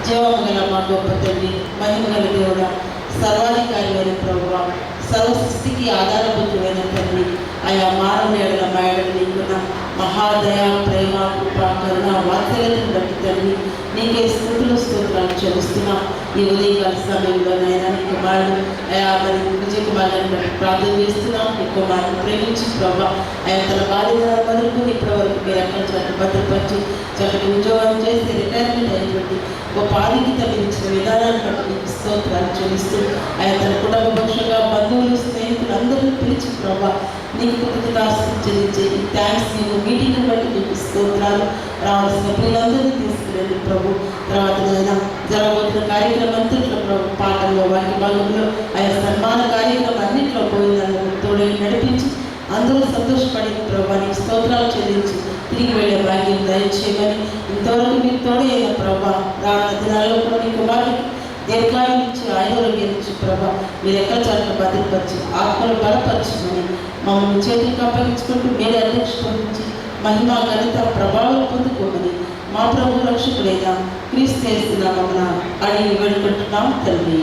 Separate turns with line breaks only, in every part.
జీవము గల మా గొప్ప తండ్రి, మహిమ గల దేవుడా, సర్వాధికారి అయిన ప్రభువా, సర్వ సృష్టికి ఆధారభూతుడైన తండ్రి, ఆయా మానవుల మాయడలు నీకున్న మహాదయ, ప్రేమ, కృప, కరుణ, వాత్సల్యతను బట్టి తండ్రి నీకే స్తుతులు స్తోత్రాలు చెల్లిస్తున్నాం. ఈ ఉదయకాల సమయంలో నైనా నీ కుమారుడు ఆయా మరి విజయ కుమారుని బట్టి ప్రార్థన చేస్తున్నాం. నీ కుమారుని ప్రేమించి ప్రభా ఆయన తన బాధ్యత వరకు ఇప్పటి వరకు మీరు ఎక్కడ చక్కటి భద్రపరిచి చక్కటి ఉద్యోగం చేసి రిటైర్మెంట్ అయినటువంటి గొప్ప ఆధిక్యత ఇచ్చిన విధానాన్ని బట్టి నీకు స్తోత్రాలు చెల్లిస్తూ ఆయన తన కుటుంబ పక్షంగా బంధువులు, స్నేహితులు అందరినీ పిలిచి ప్రభా నీకు కృతజ్ఞతాస్తులు చెల్లించే ఈ థ్యాంక్స్ నీకు మీటింగ్ని బట్టి నీకు స్తోత్రాలు. రావాల్సిన పిల్లలందరినీ తీసుకురండి ప్రభు. తర్వాత నేను జరగబోతున్న కార్యక్రమం అంతట్లో ప్రభు, పాటల్లో, వాటి భాగంలో ఆయా సన్మాన కార్యక్రమం అన్నింటిలో పోయినందుకు తోడు నడిపించి అందరూ సంతోషపడి ప్రభు నీకు స్తోత్రాలు చెల్లించి తిరిగి వెళ్ళే భాగ్యం దయచేయమని ఇంతవరకు మీరు తోడే అయిన ప్రభా రానున్న దినాల్లో కూడా నీ కుమారుడికి దీర్ఘాయువు ఇచ్చి ఆయుర్వేదం ఇచ్చి ప్రభా మీరు ఎక్కడ చాటును భద్రపరిచి ఆత్మలు బలపరచమని మమ్మల్ని చేతులకు అప్పగించుకుంటూ మీరే అధ్యక్షత వహించి మహిమ, ఘనత, ప్రభావం పొందుకోమని మా ప్రభు రక్షకుడైన క్రీస్తు యేసు నామమున అడిగి వేడుకుంటున్నాం తండ్రి.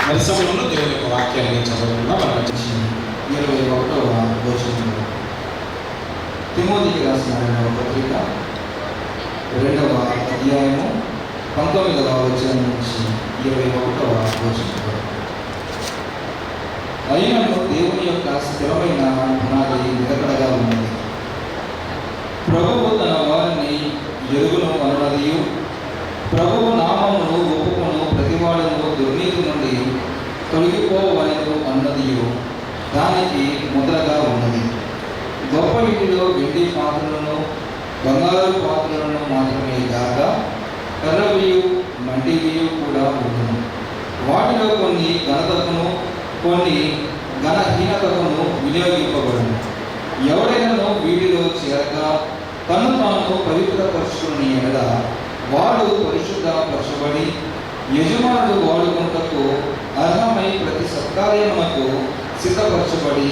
పరిశ్రమలో దేవుని యొక్క వాక్యాన్ని చదవకుండా మనం 21వ వచనంలో తిమోతికి రాసిన పత్రిక 2వ అధ్యాయము 19వ వచనం నుంచి 21వ వచనం. అయినను దేవుని యొక్క స్థిరమైన పునాది నిలకడగా ఉన్నది. ప్రభువు తన వారిని ఎరుగును అనున్నదియు, ప్రభువు నామమును ఒప్పుకొను ప్రతివాడును దుర్నీతి నుండి తొలగిపోవలెను అన్నదియు దానికి ముద్రగా ఉన్నది. గొప్ప ఇంటిలో వెండి పాత్రలను, బంగారు పాత్రలను మాత్రమే కాక కర్రవియు, మంటివియు కూడా ఉండును. వాటిలో కొన్ని ఘనతకును, కొన్ని ఘనహీనతకును వినియోగింపబడును. ఎవడైనా వీటిలో చేరక తను తాను పవిత్రపరుచుకుని ఎడల వాడు పరిశుద్ధపరచబడి యజమానుడు వాడుకుంటకు అర్హమై ప్రతి సత్కార్యమునకు సిద్ధపరచబడి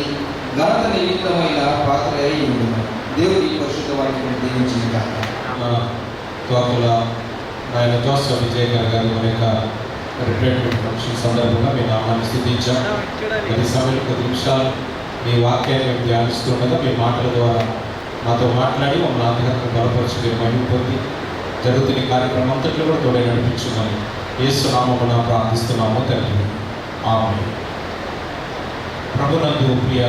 ఘనత నిమిత్తమైన పాత్ర అయి ఉండును. దేవుడి పరిశుద్ధ వాక్యం దీవించిన
తోకల ఆయన జోసఫ్ విజయ్ గారు మన యొక్క రిటైర్మెంట్ ఫంక్షన్ సందర్భంగా మీ నామాన్ని స్థుతించాం. ఈ సమయంలో 10 నిమిషాలు మీ వాక్యాన్ని మేము ధ్యానిస్తుండగా మీ మాటల ద్వారా మాతో మాట్లాడి మమ్మల్ని అంతకంగా బలపరిచి మీరు మహిమ పొంది జరుగుతున్న కార్యక్రమం అంతట్లో కూడా తోడే నడిపించున్నాము. యేసు నామమున ప్రార్థిస్తున్నాము తండ్రి, ఆమేన్. ప్రభునందు ప్రియ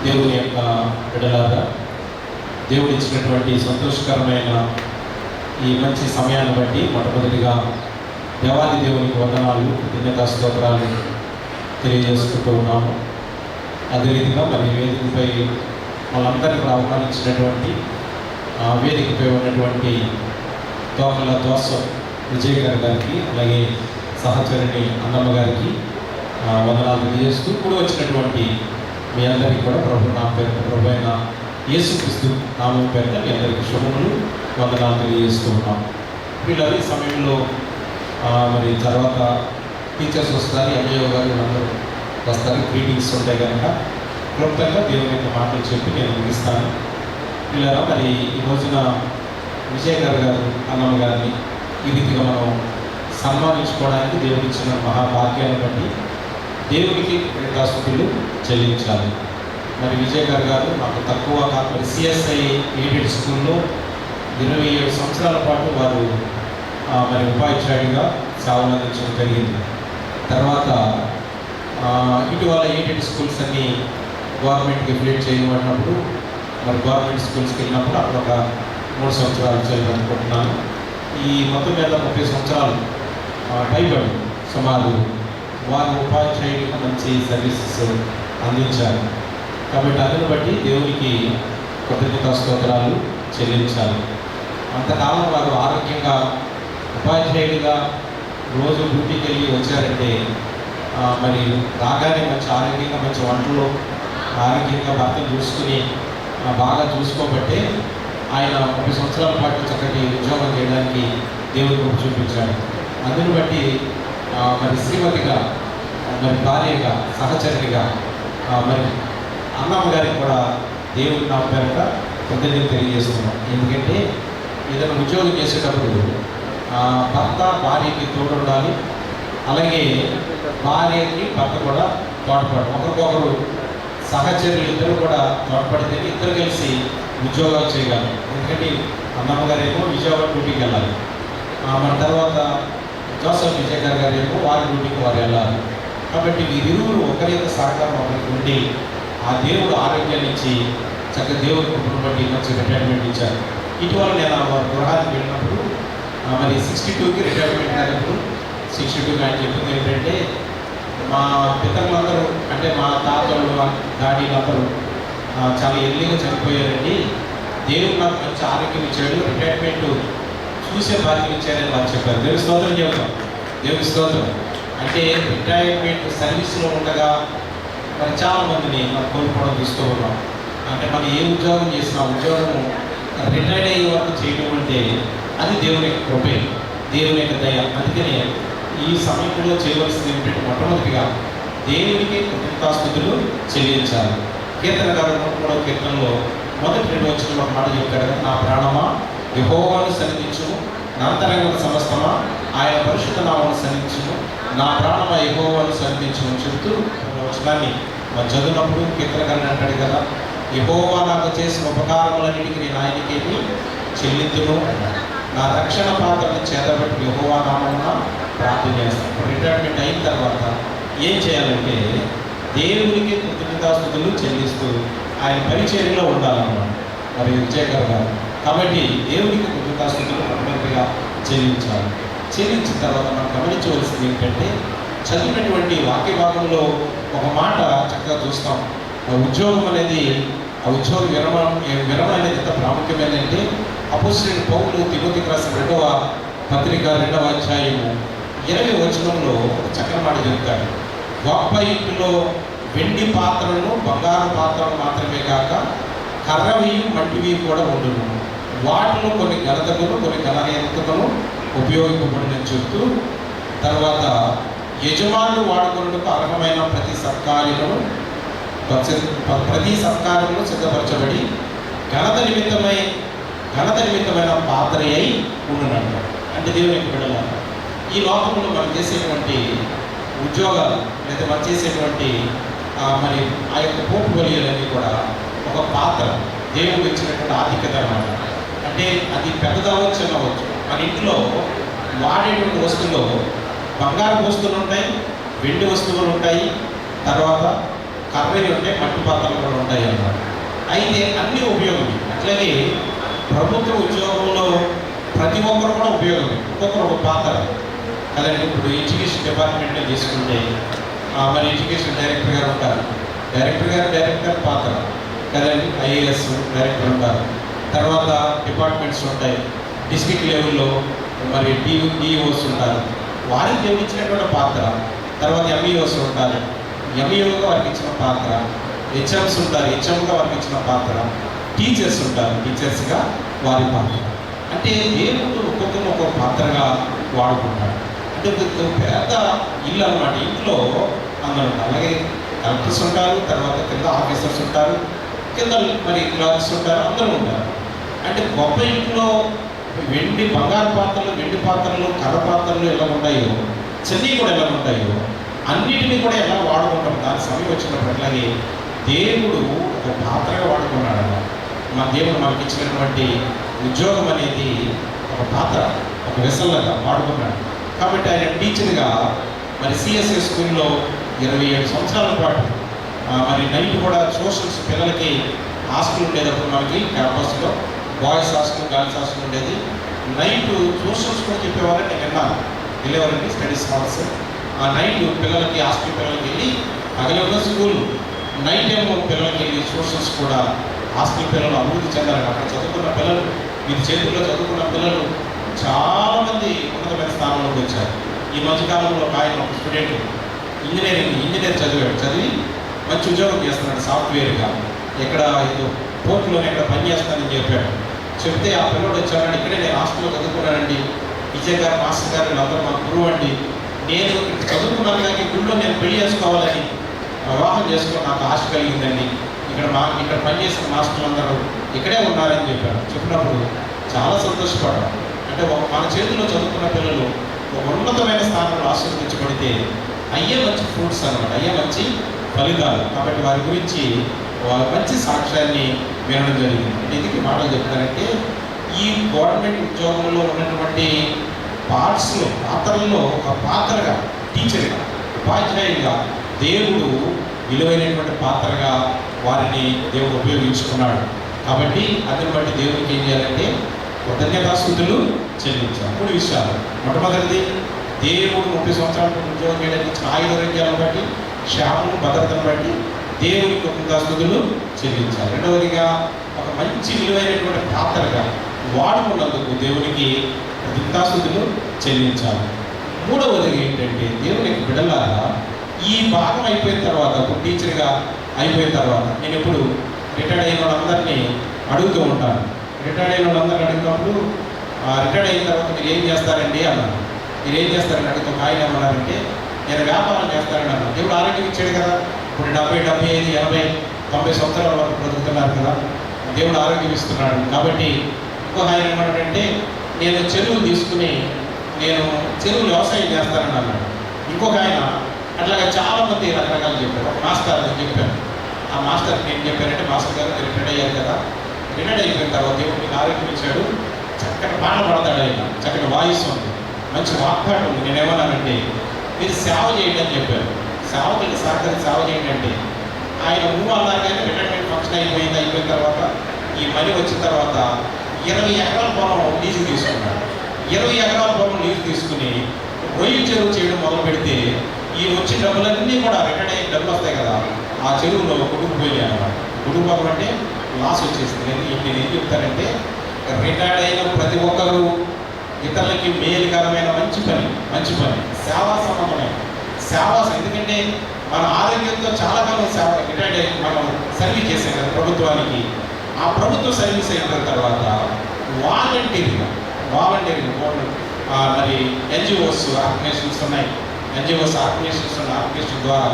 దేవుని యొక్క బిడ్డలారా, దేవుడు ఇచ్చినటువంటి సంతోషకరమైన ఈ మంచి సమయాన్ని బట్టి మొట్టమొదటిగా దేవాది దేవునికి వందనాలు, కృతజ్ఞతా స్తోత్రాలు తెలియజేసుకుంటూ ఉన్నాము. అదే రీతిగా మరి వేదికపై వాళ్ళందరినీ కూడా ఆహ్వానించినటువంటి వేదికపై ఉన్నటువంటి తోకల జోసఫ్ విజయ్ గారికి అలాగే సహచరుని అన్నమ్మ గారికి వందనాలు తెలియజేస్తూ కూడా వచ్చినటువంటి మీ అందరికీ కూడా ప్రభు నామ పేరు ప్రభు అయిన యేసుక్రీస్తు నామం పేరున మీ అందరికీ శుభములు వందనాలు తెలియజేస్తూ ఉన్నాం. వీళ్ళ ఈ సమయంలో మరి తర్వాత టీచర్స్ వస్తారు, ఎంఏఓ గారు అందరూ వస్తారు, గ్రీటింగ్స్ ఉంటాయి కనుక క్లుప్తంగా దేవుని యొక్క మాటలు చెప్పి నేను ముగిస్తాను. వీళ్ళ మరి ఈ రోజున విజయ్ గారు అన్నమ్మ గారిని ఈ రీతిగా మనం సన్మానించుకోవడానికి దేవుడు ఇచ్చిన మహాభాగ్యాన్ని బట్టి దేవునికి కృతజ్ఞతలు చెల్లించాలి. మరి విజయ్ గారు మాకు తక్కువ కాకపోతే సిఎస్ఐ ఎయిడెడ్ స్కూల్లో 27 సంవత్సరాల పాటు వారు మరి ఉపాధ్యాయుడిగా సేవలు అందించడం జరిగింది. తర్వాత ఇటీవల ఎయిడెడ్ స్కూల్స్ అన్నీ గవర్నమెంట్కి అఫిలియేట్ చేయబడినప్పుడు మరి గవర్నమెంట్ స్కూల్స్కి వెళ్ళినప్పుడు అక్కడ ఒక 3 సంవత్సరాలు చేయాలనుకుంటున్నాను. ఈ మొత్తం మీద 30 సంవత్సరాలు పైబడి సుమారు వారు ఉపాధ్యాయుడికి మంచి సర్వీసెస్ అందించారు. కాబట్టి అందుని బట్టి దేవునికి కృతజ్ఞతా స్తోత్రాలు చెల్లించాలి. అంతకాలం వారు ఆరోగ్యంగా ఉపాధ్యాయుడిగా రోజు డ్యూటీకి వెళ్ళి వచ్చారంటే మరి రాగానే మంచి ఆరోగ్యంగా మంచి వంటలు ఆరోగ్యంగా భర్తను చూసుకుని బాగా చూసుకోబట్టే ఆయన 30 సంవత్సరాల పాటు చక్కటి ఉద్యోగం చేయడానికి దేవుడు చూపించాడు. అందుని బట్టి మరి శ్రీమతిగా మరి భార్యగా సహచరునిగా మరి అన్నమ్మ గారికి కూడా దేవుడి నా పేరుగా కృతజ్ఞత తెలియజేస్తున్నాం. ఎందుకంటే ఏదైనా ఉద్యోగం చేసేటప్పుడు భర్త భార్యకి తోడు ఉండాలి, అలాగే భార్యకి భర్త కూడా తోడ్పడాలి. ఒకరికొకరు సహచరులు ఇద్దరు కూడా తోడ్పడితే ఇద్దరు కలిసి ఉద్యోగాలు చేయగలరు. ఎందుకంటే అన్నమ్మ గారేమో విజయవాడ డ్యూటీకి వెళ్ళాలి, మన తర్వాత జోసఫ్ విజయ్ గారేమో వారి డ్యూటీకి వారు వెళ్ళాలి. కాబట్టి వీరిరువురు ఒకరి యొక్క సహకారం ఒకరికి ఉండి ఆ దేవుడు ఆరోగ్యాన్ని ఇచ్చి చక్కగా దేవుడి కుటుంబం బట్టి మంచి రిటైర్మెంట్ ఇచ్చారు. ఇటీవల నేను వారి గృహానికి వెళ్ళినప్పుడు మరి 62కి రిటైర్మెంట్ అయినప్పుడు 62కి ఆయన చెప్పింది ఏంటంటే మా పితరులందరూ అంటే మా తాతలు డాడీలు అందరూ చాలా ఎర్లీగా చనిపోయారండి, దేవుడు నాకు మంచి ఆరోగ్యం ఇచ్చాడు, రిటైర్మెంట్ చూసే భాగ్యం ఇచ్చారని వారు చెప్పారు. దేవుని స్తోత్రం చెబుతాం, దేవుని స్తోత్రం. అంటే రిటైర్మెంట్ సర్వీస్లో ఉండగా మరి చాలామందిని మనం కోల్పోవడం చూస్తూ ఉన్నాం. అంటే మనం ఏ ఉద్యోగం చేసినా ఉద్యోగం రిటైర్డ్ అయ్యే వరకు చేయడం అంటే అది దేవుని యొక్క కృపే, దేవుని యొక్క దయ. అందుకనే ఈ సమయంలో చేయవలసింది ఏమిటంటే మొట్టమొదటిగా దేవునికి కృతజ్ఞతాస్తుతులు చెల్లించాలి. కీర్తనకారు 3వ కీర్తనలో మొదటి 2 వచ్చిన ఒక మాట చెప్తాడు కదా, నా ప్రాణమా యెహోవాను సన్నిధించుము, నా అంతరంగం సమస్తమా ఆయన పరిశుద్ధ నామమును సన్నిధించుము, నా ప్రాణమా యెహోవాను సన్నిధించుమని చెప్తూ వచనాన్ని మరి చదివినప్పుడు కీర్తనకారుని అంటాడు కదా, యెహోవా నాకు చేసిన ఉపకారములన్నిటికీ నేను ఆయనకేమి చెల్లింతును అన్నాడు. నా రక్షణ పాత్రను చేతబట్టి యెహోవా నామమున ప్రార్థన చేస్తాను. రిటైర్మెంట్ అయిన తర్వాత ఏం చేయాలంటే దేవునికి కృతజ్ఞతాస్తుతులు చెల్లిస్తూ ఆయన పరిచర్యలో ఉండాలన్నమాట మరి విజయ్ గారు. కాబట్టి దేవునికి కృతజ్ఞతాస్తుతులు మొట్టమొదటిగా చెల్లించాలి. చెల్లించిన తర్వాత మనం గమనించవలసింది ఏంటంటే చదివినటువంటి వాక్య భాగంలో ఒక మాట చక్కగా చూస్తాం. ఉద్యోగం అనేది ఆ ఉద్యోగ విరమణ అనేది ఎంత ప్రాముఖ్యమైనదంటే అపోస్తలుడైన పౌలు తిమోతికి రాసిన 2వ పత్రిక 2వ అధ్యాయము 20వ వచనంలో ఒక చక్కని మాట చెప్తాడు. గొప్ప ఇంటిలో వెండి పాత్రలను బంగారు పాత్రలు మాత్రమే కాక కర్రవి మట్టివి కూడా ఉండును, వాటిలో కొన్ని ఘనతకును కొన్ని ఘనహీనతకును ఉపయోగింపబడినని చెప్తూ తర్వాత యజమానులు వాడుకున్నకు అర్హమైన ప్రతి సత్కార్యమును సిద్ధపరచబడి ఘనత నిమిత్తమైన పాత్ర అయి ఉండునంట. అంటే దేవుని యొక్క బిడ్డలారా, ఈ లోకంలో మనం చేసేటువంటి ఉద్యోగాలు లేదా మనం చేసేటువంటి మరి ఆ యొక్క పోపు బలిలన్నీ కూడా ఒక పాత్ర, దేవుడు ఇచ్చినటువంటి ఆధిక్యత అన్నమాట. అంటే అది పెద్దదవచ్చు చిన్నవచ్చు. మన ఇంట్లో వాడేటువంటి వస్తువుల్లో బంగారు వస్తువులు ఉంటాయి, వెండి వస్తువులు ఉంటాయి, తర్వాత కర్రలు ఉంటాయి, మట్టి పాత్రలు కూడా ఉంటాయి అన్నమాట. అయితే అన్నీ ఉపయోగమే. అట్లాగే ప్రభుత్వ ఉద్యోగంలో ప్రతి ఒక్కరు కూడా ఉపయోగమే, ఒక్కొక్కరు ఒక పాత్ర కదండి. ఇప్పుడు ఎడ్యుకేషన్ డిపార్ట్మెంట్లో తీసుకుంటే మరి ఎడ్యుకేషన్ డైరెక్టర్ గారు ఉంటారు, డైరెక్టర్ పాత్ర కదండి. ఐఏఎస్ డైరెక్టర్ ఉంటారు, తర్వాత డిపార్ట్మెంట్స్ ఉంటాయి, డిస్ట్రిక్ట్ లెవెల్లో మరి డిఈఓస్ ఉంటారు, వారికి దేవుడిచ్చినటువంటి పాత్ర. తర్వాత ఎంఈఓస్ ఉంటారు, ఎంఈఓగా వారికి ఇచ్చిన పాత్ర. హెచ్ఎంస్ ఉంటారు, హెచ్ఎంగా వారికి ఇచ్చిన పాత్ర. టీచర్స్ ఉంటారు, టీచర్స్గా వారి పాత్ర. అంటే దేవుడు ఒక్కొక్కరు ఒక్కొక్క పాత్రగా వాడుకుంటాడు. అంటే పెద్ద ఇల్లు అన్నమాట. ఇంట్లో అందరూ ఉంటారు. అలాగే కలెక్టర్స్ ఉంటారు, తర్వాత కింద ఆఫీసర్స్ ఉంటారు, కింద మరి క్లర్క్స్ ఉంటారు, అందరూ ఉంటారు. అంటే గొప్ప ఇంట్లో వెండి బంగారు పాత్రలు, వెండి పాత్రలు, కర్ర పాత్రలు ఎలా ఉంటాయో, చెన్నై కూడా ఎలా ఉంటాయో, అన్నిటినీ కూడా ఎలా వాడుకుంటాం దాని సమయం వచ్చినప్పుడు. అట్లాగే దేవుడు ఒక పాత్రగా వాడుకున్నాడు అన్నమాట. మన దేవుడు మనకి ఇచ్చినటువంటి ఉద్యోగం అనేది ఒక పాత్ర, ఒక వెసల్లాగా వాడుకున్నాడు. కాబట్టి ఆయన టీచర్గా మరి సిఎస్ఏ స్కూల్లో 27 సంవత్సరాల పాటు మరి నైట్ కూడా సోషల్స్ పిల్లలకి హాస్టల్ ఉండేటప్పుడు మనకి క్యాంపస్లో బాయ్స్ హాస్టల్, గర్ల్స్ హాస్టల్ ఉండేది. నైట్ సోషల్స్ కూడా చెప్పేవారని నేను విన్నాను. వెళ్ళేవారండి స్టడీస్ హాల్స్. ఆ నైట్ పిల్లలకి హాస్టల్ పిల్లలకి వెళ్ళి పగలేమో స్కూల్, నైట్ ఏమో పిల్లలకి వెళ్ళి సోషల్స్ కూడా హాస్టల్ పిల్లలు అభివృద్ధి చెందాలని. అక్కడ చదువుకున్న పిల్లలు, వీరి చేతుల్లో చదువుకున్న పిల్లలు చాలామంది ఉన్నతమైన స్థానంలోకి వచ్చారు. ఈ మధ్యకాలంలో ఒక స్టూడెంట్ ఇంజనీర్ చదివి మంచి ఉద్యోగం చేస్తున్నాడు సాఫ్ట్వేర్గా. ఎక్కడ పోర్టులోనే ఎక్కడ పని చేస్తానని చెప్పాడు. చెప్తే ఆ పిల్లడు వచ్చాడు, ఇక్కడే నేను హాస్టల్లో చదువుకున్నానండి, విజయ్ గారు మాస్టర్ గారు వీళ్ళందరూ మా గురువు అండి, నేను ఇక్కడ చదువుకున్నాను కానీ గుడిలో నేను పెళ్లి చేసుకోవాలని వివాహం చేసుకుని నాకు ఆశ కలిగిందండి, ఇక్కడ పనిచేసిన మాస్టర్లు అందరూ ఇక్కడే ఉన్నారని చెప్పారు. చెప్పినప్పుడు చాలా సంతోషపడ్డాను. అంటే మన చేతుల్లో చదువుకున్న పిల్లలు ఒక ఉన్నతమైన స్థానంలో ఆశీర్వదించబడితే అయ్యే మంచి ఫ్రూట్స్ అన్నమాట, అయ్యే మంచి ఫలితాలు. కాబట్టి వారి గురించి మంచి సాక్ష్యాన్ని వినడం జరిగింది. ఎందుకు మాటలు చెప్తారంటే, ఈ గవర్నమెంట్ ఉద్యోగంలో ఉన్నటువంటి పాత్రల్లో ఒక పాత్రగా, టీచర్గా, ఉపాధ్యాయులుగా దేవుడు విలువైనటువంటి పాత్రగా వారిని దేవుడు ఉపయోగించుకున్నాడు. కాబట్టి అందుని బట్టి దేవుడికి ఏం చేయాలంటే కృతజ్ఞతాస్తుతులు చెల్లించాలి. 3 విషయాలు. మొట్టమొదటిది, దేవుడు 30 సంవత్సరాల ఉద్యోగం చేయడానికి ఇచ్చిన ఆయుర్వేద్యాలను బట్టి, క్షేమం భద్రతను బట్టి దేవుడికి కృతజ్ఞతాస్తుతులు చెల్లించాలి. రెండవదిగా, ఒక మంచి విలువైనటువంటి పాత్రగా వాడుకున్నందుకు దేవునికి కృతజ్ఞతాస్తుతులు చెల్లించాలి. మూడవది ఏంటంటే, దేవుని బిడ్డలారా ఈ భాగం అయిపోయిన తర్వాత, ఒక టీచర్గా అయిపోయిన తర్వాత, నేను ఎప్పుడు రిటైర్డ్ అయిన వాళ్ళందరినీ అడుగుతూ ఉంటాను. రిటైర్డ్ అయిన వాళ్ళందరినీ అడిగినప్పుడు రిటైర్డ్ అయిన తర్వాత మీరు ఏం చేస్తారండి అన్నాను. మీరు ఏం చేస్తారని అడిగితే ఆయన ఏమన్నారంటే, నేను వ్యాపారం చేస్తానని అన్నాను. దేవుడు ఆరోగ్యం ఇచ్చాడు కదా. ఇప్పుడు 70, 75, 80, 90 సంవత్సరాల వరకు బ్రతుకుతున్నారు కదా, దేవుడు ఆరోగ్యం ఇస్తున్నాడు. కాబట్టి ఇంకొక ఆయన ఏమన్నాడంటే, నేను చెరువులు తీసుకుని నేను చెరువులు వ్యవసాయం చేస్తానని అన్నాడు. ఇంకొక ఆయన అట్లాగా చాలామంది రకరకాలు చెప్పారు. ఒక మాస్టర్ అని చెప్పాను. ఆ మాస్టర్కి ఏం చెప్పారంటే, మాస్టర్ గారు మీరు రిటైర్డ్ అయ్యారు కదా, రిటైర్డ్ అయిపోయిన తర్వాత దేవుడు మీకు ఆరోగ్యం ఇచ్చాడు, చక్కటి పాట పడతాడు ఆయన, చక్కటి వాయిస్ ఉంది, మంచి వాక్పాటు ఉంది. నేనేమన్నానంటే, మీరు సేవ చేయండి అని చెప్పారు. సేవకి సహకరించి సేవ చేయండి అంటే ఆయన అన్నారు. కానీ రిటైర్మెంట్ ఫంక్షన్ అయిపోయిన తర్వాత ఈ మనీ వచ్చిన తర్వాత 20 ఎకరాల పొలం లీజు తీసుకున్నాడు. 20 ఎకరాల పొలం లీజు తీసుకుని రొయ్యి చెరువు చేయడం మొదలు పెడితే ఈ వచ్చిన డబ్బులన్నీ కూడా రిటైర్డ్ అయ్యే డబ్బులు వస్తాయి కదా, ఆ చెరువులో కొడుకుపోయాయి అన్నమాట. కొడుకుపోవడం అంటే లాస్ వచ్చేసింది. నేను ఏం చెప్తానంటే, రిటైర్డ్ అయిన ప్రతి ఒక్కరూ ఇతరులకి మేలుకరమైన మంచి పని, సేవా సంబంధమైన సేవ. ఎందుకంటే మన ఆరోగ్యంతో చాలా కాలం సేవ, రిటైర్డ్ అయ్యి మనం సర్వీస్ చేసాం కదా ప్రభుత్వానికి. ఆ ప్రభుత్వ సర్వీస్ అయిన తర్వాత వాలంటీర్గా మరి ఎన్జిఓస్ ఆర్గనైజేషన్స్ ఉన్నాయి. ఆర్గనైజేషన్ ద్వారా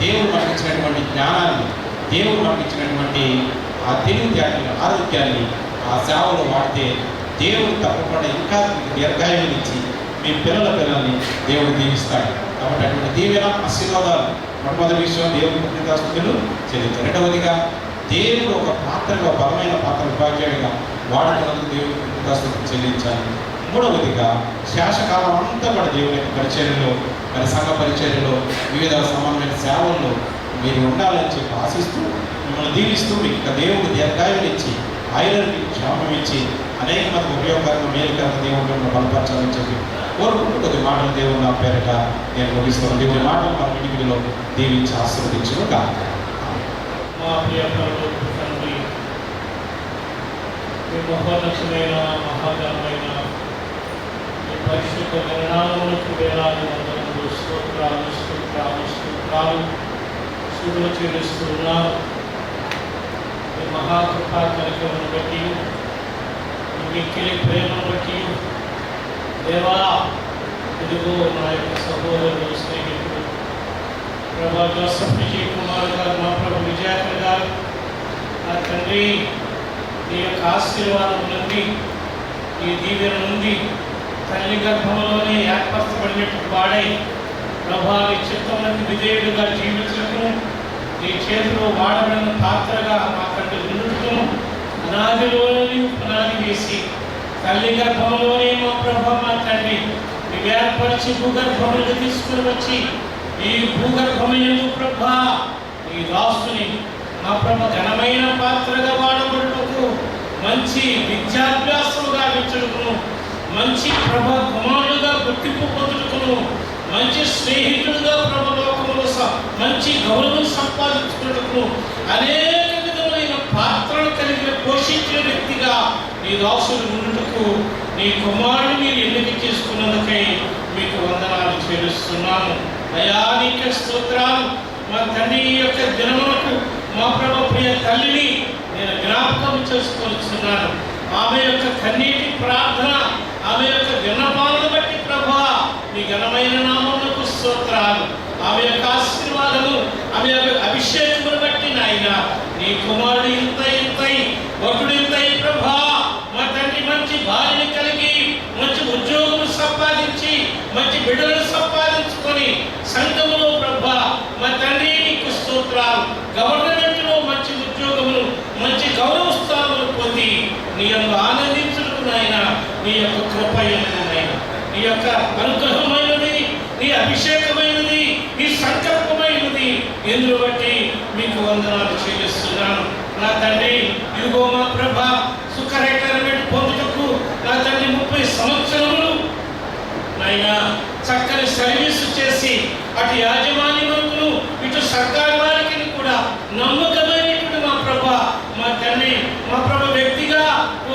దేవుడు మనకి ఇచ్చినటువంటి జ్ఞానాన్ని, దేవుడు మనకి ఇచ్చినటువంటి ఆ తెలివితేటలు, ఆరోగ్యాన్ని ఆ సేవలో వాడితే దేవుడు తప్పకుండా ఇంకా దీర్ఘాయువుని ఇచ్చి మీ పిల్లల్ని దేవుడు దీవిస్తాడు. కాబట్టి అటువంటి దీవెన ఆశీర్వాదాలు మొట్టమొదటి విషయం దేవుని కృతజ్ఞతాస్తుతులు చెల్లించారు. రెండవదిగా దేవుడు ఒక పాత్రగా, బలమైన పాత్ర విభాగ్యంగా వాడుతున్నందుకు దేవుని కృతజ్ఞతాస్తుతులు చెల్లించాలి. మూడవదిగా శేషకాలం అంతా కూడా దేవుని యొక్క పరిచర్యలో, మరి సంఘ పరిచర్యలో, వివిధ సమానమైన సేవల్లో మీరు ఉండాలని చెప్పి ఆశిస్తూ మిమ్మల్ని దీవిస్తూ మీకు దేవుడు దీర్ఘాయువుని ఇచ్చి ఆయుర్ని క్షేమం ఇచ్చి అనేక మందికి ఉపయోగకరంగా మేలుకరంగా దేవుడు మిమ్మల్ని బలపరచాలని చెప్పి కోరుకుంటూ కొద్ది మాటలు దేవుడు నా పేరిట నేను ముగిస్తున్నాను. దేవుడి మాటలు మన వినికిడిలో దీవించి ఆశీర్వదించును కాక.
మా ప్రియ పరలోకపు తండ్రి, మీ మహోన్నతమైన మహాఘనమైన మీ పరిశుద్ధ నామమునకు వేలాది వందనములు, స్తోత్రాలు స్తోత్రాలు స్తోత్రాలు స్తుతులు చెల్లిస్తూ ఉన్నాను. మీ మహాకృపా కనికరమును బట్టి, మీ మిక్కిలి ప్రేమను బట్టి దేవా, ఇదిగో నా యొక్క సహోదరుడు, స్నేహితుడు ప్రభా జోసఫ్ విజయ్ కుమార్ గారు, మా ప్రభు విజయాకర్ గారు, నా తండ్రి నీ యొక్క ఆశీర్వాదం నుండి, ఈ దీవెన నుండి తల్లి గర్భంలోనే ఏర్పరచబడినట్టు వాడై ప్రభా నీ చిత్తములకు విధేయుడుగా జీవించటము, నీ చేతిలో వాడబడిన పాత్రగా మా తండ్రి ఉండుటను అనాదిలోని పునాది వేసి తల్లి గర్భంలోనే మా ప్రభా మా తండ్రి నీవు ఏర్పరిచి భూగర్భంలోకి తీసుకుని వచ్చి ఈ భూగర్భమైన ప్రభా ఈ దాసుని మా ప్రభ ఘనమైన పాత్రగా వాడబడుటకు, మంచి విద్యాభ్యాసముగా విచ్చుటకును, మంచి ప్రభ కుమారుడుగా గుర్తింపు పొందుటకును, మంచి స్నేహితుడుగా ప్రభలోకములో మంచి గౌరవం సంపాదించుకున్నటకును అనేక విధములైన పాత్రలు కలిగిన పోషించిన వ్యక్తిగా నీ దాసుడు ఉండుటకు నీ కుమారుడు మీరు ఎన్నిక చేసుకున్నందుకై మీకు వందనాలు చెల్లిస్తున్నాను. అయా నీకే స్తోత్రాలు. మా తండ్రి యొక్క దినములకు మా ప్రభు ప్రియ తల్లిని నేను జ్ఞాపకం చేసుకొస్తున్నాను. ఆమె యొక్క కన్నీటి ప్రార్థన, ఆమె యొక్క విన్నపాలను బట్టి ప్రభా నీ ఘనమైన నామమునకు స్తోత్రాలు. ఆమె యొక్క ఆశీర్వాదము, ఆమె యొక్క అభిషేకమును బట్టి నాయన నీ కుమారుడు ఇంతై భటుడు ఇంతై ప్రభా మా తండ్రి మంచి భార్యని కలిగి, మంచి ఉద్యోగము సంపాదించి, మంచి బిడ్డలను సంపాదించుకొని సంఘములో ప్రభా మా తండ్రి నీకు స్తోత్రాలు. గవర్నమెంట్లో మంచి ఉద్యోగములు, మంచి గౌరవ స్థానములు పొంది నీ యొక్క ఆనందించుటకు నాయన నీ యొక్క కృపైనది నాయన, నీ యొక్క అనుగ్రహమైనది, నీ అభిషేకమైనది, నీ సంకల్పమైనది. ఎందును బట్టి మీకు వందనాలు చెల్లిస్తున్నాను. నా తండ్రి ఇదిగో మా ప్రభ సుఖ రిటైర్మెంట్ పొందుటకు నా తండ్రి 30 సంవత్సరములు నాయన చక్కని సర్వీసు చేసి అటు యాజమాన్య వరకును ఇటు సర్కారు వారికి కూడా నమ్మకమైనటువంటి మా ప్రభ మా తండ్రి మా ప్రభ వ్యక్తిగా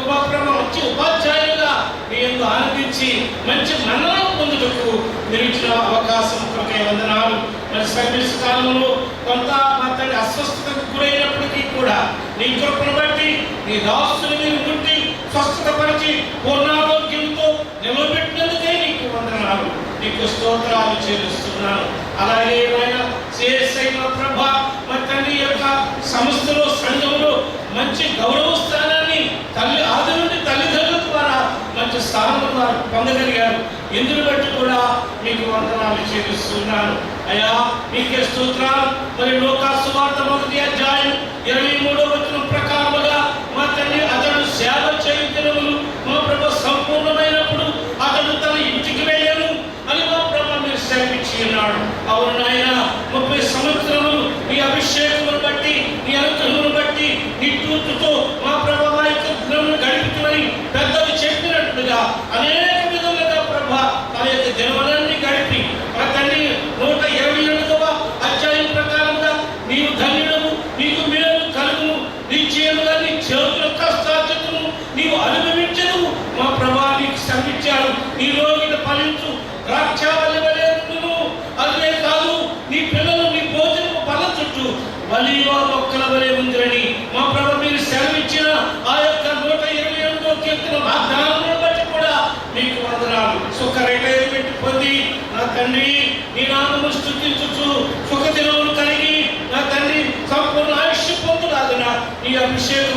మా ప్రభ మంచి ఉపాధ్యాయులుగా నేను ఆనందించి మంచి మన్ననలు పొందుటకు మీరు ఇచ్చిన అవకాశం కొరకై వందనాలు. మరి సర్వీస్ కాలంలో కొంత మా తండ్రి అస్వస్థతకు గురైనప్పటికీ కూడా నీ కృపను బట్టి నీ దాసుని మీరు ముట్టి స్వస్థతపరిచి పూర్ణారోగ్యంతో నిలబెట్టినందుకే నీకు వందనాలు, నీకు స్తోత్రాలు చెల్లిస్తున్నాను. అలాగే ఆయన చేసైన ప్రభ మా తండ్రి యొక్క సంస్థలో, సంఘంలో మంచి గౌరవ స్థానాన్ని తల్లి ఆది నుండి తల్లిదండ్రుల ద్వారా మంచి స్థానం వారు పొందగలిగారు. ఎందును బట్టి కూడా మీకు వందనాలు చెల్లిస్తున్నాను. అయ్యా మీకే స్తోత్రాలు. మరి లోకాసు సువార్త 1వ అధ్యాయం 23వ వచనం ప్రకారముగా మా తండ్రి అతడు సేవ చేయుటములు మా ప్రభు సంపూర్ణమైనప్పుడు అతడు తన ఇంటికి వెళ్ళాను అని మా ప్రభు మీరు సెలవిచ్చి ఉన్నాడు. అవును నాయన, 30 సంవత్సరములు నీ అభిషేకమును బట్టి, నీ అనుగ్రహమును బట్టి, నీ తూర్పుతో మా ప్రభు మా యొక్క దినమును గడుపుతున్నని పెద్దలు చెప్పినట్లుగా అనేక విధములుగా ప్రభ తన యొక్క దినములన్నీ గడిపి మా తండ్రి 128వ అధ్యాయం ప్రకారంగా నీవు ధన్యుడము, నీకు మేలు కలుగును, నిశ్చయముగా నీ చేతుల కష్టార్జితము నీవు అనుభవించదు మా ప్రభా నీకు శ్రమించాడు. నీ రోగిని ఫలించు ద్రాక్షావల్లి వలె ఉండును. అదే కాదు, నీ పిల్లలు నీ భోజనము బల చుట్టూ వలీవ మొక్కల వలె ఉందిరని మా ప్రభ మీరు సెలవిచ్చిన ఆ యొక్క 128వ కీర్తన వాగ్దానములను బట్టి కూడా మీకు వందనాలు. సుఖ రిటైర్మెంట్ పొంది నా తండ్రి నీ నామమును స్తుతించుచు సుఖ దినములు కలిగి నా తండ్రి సంపూర్ణ ఆయుష్య పొందులాగున నీ అభిషేకం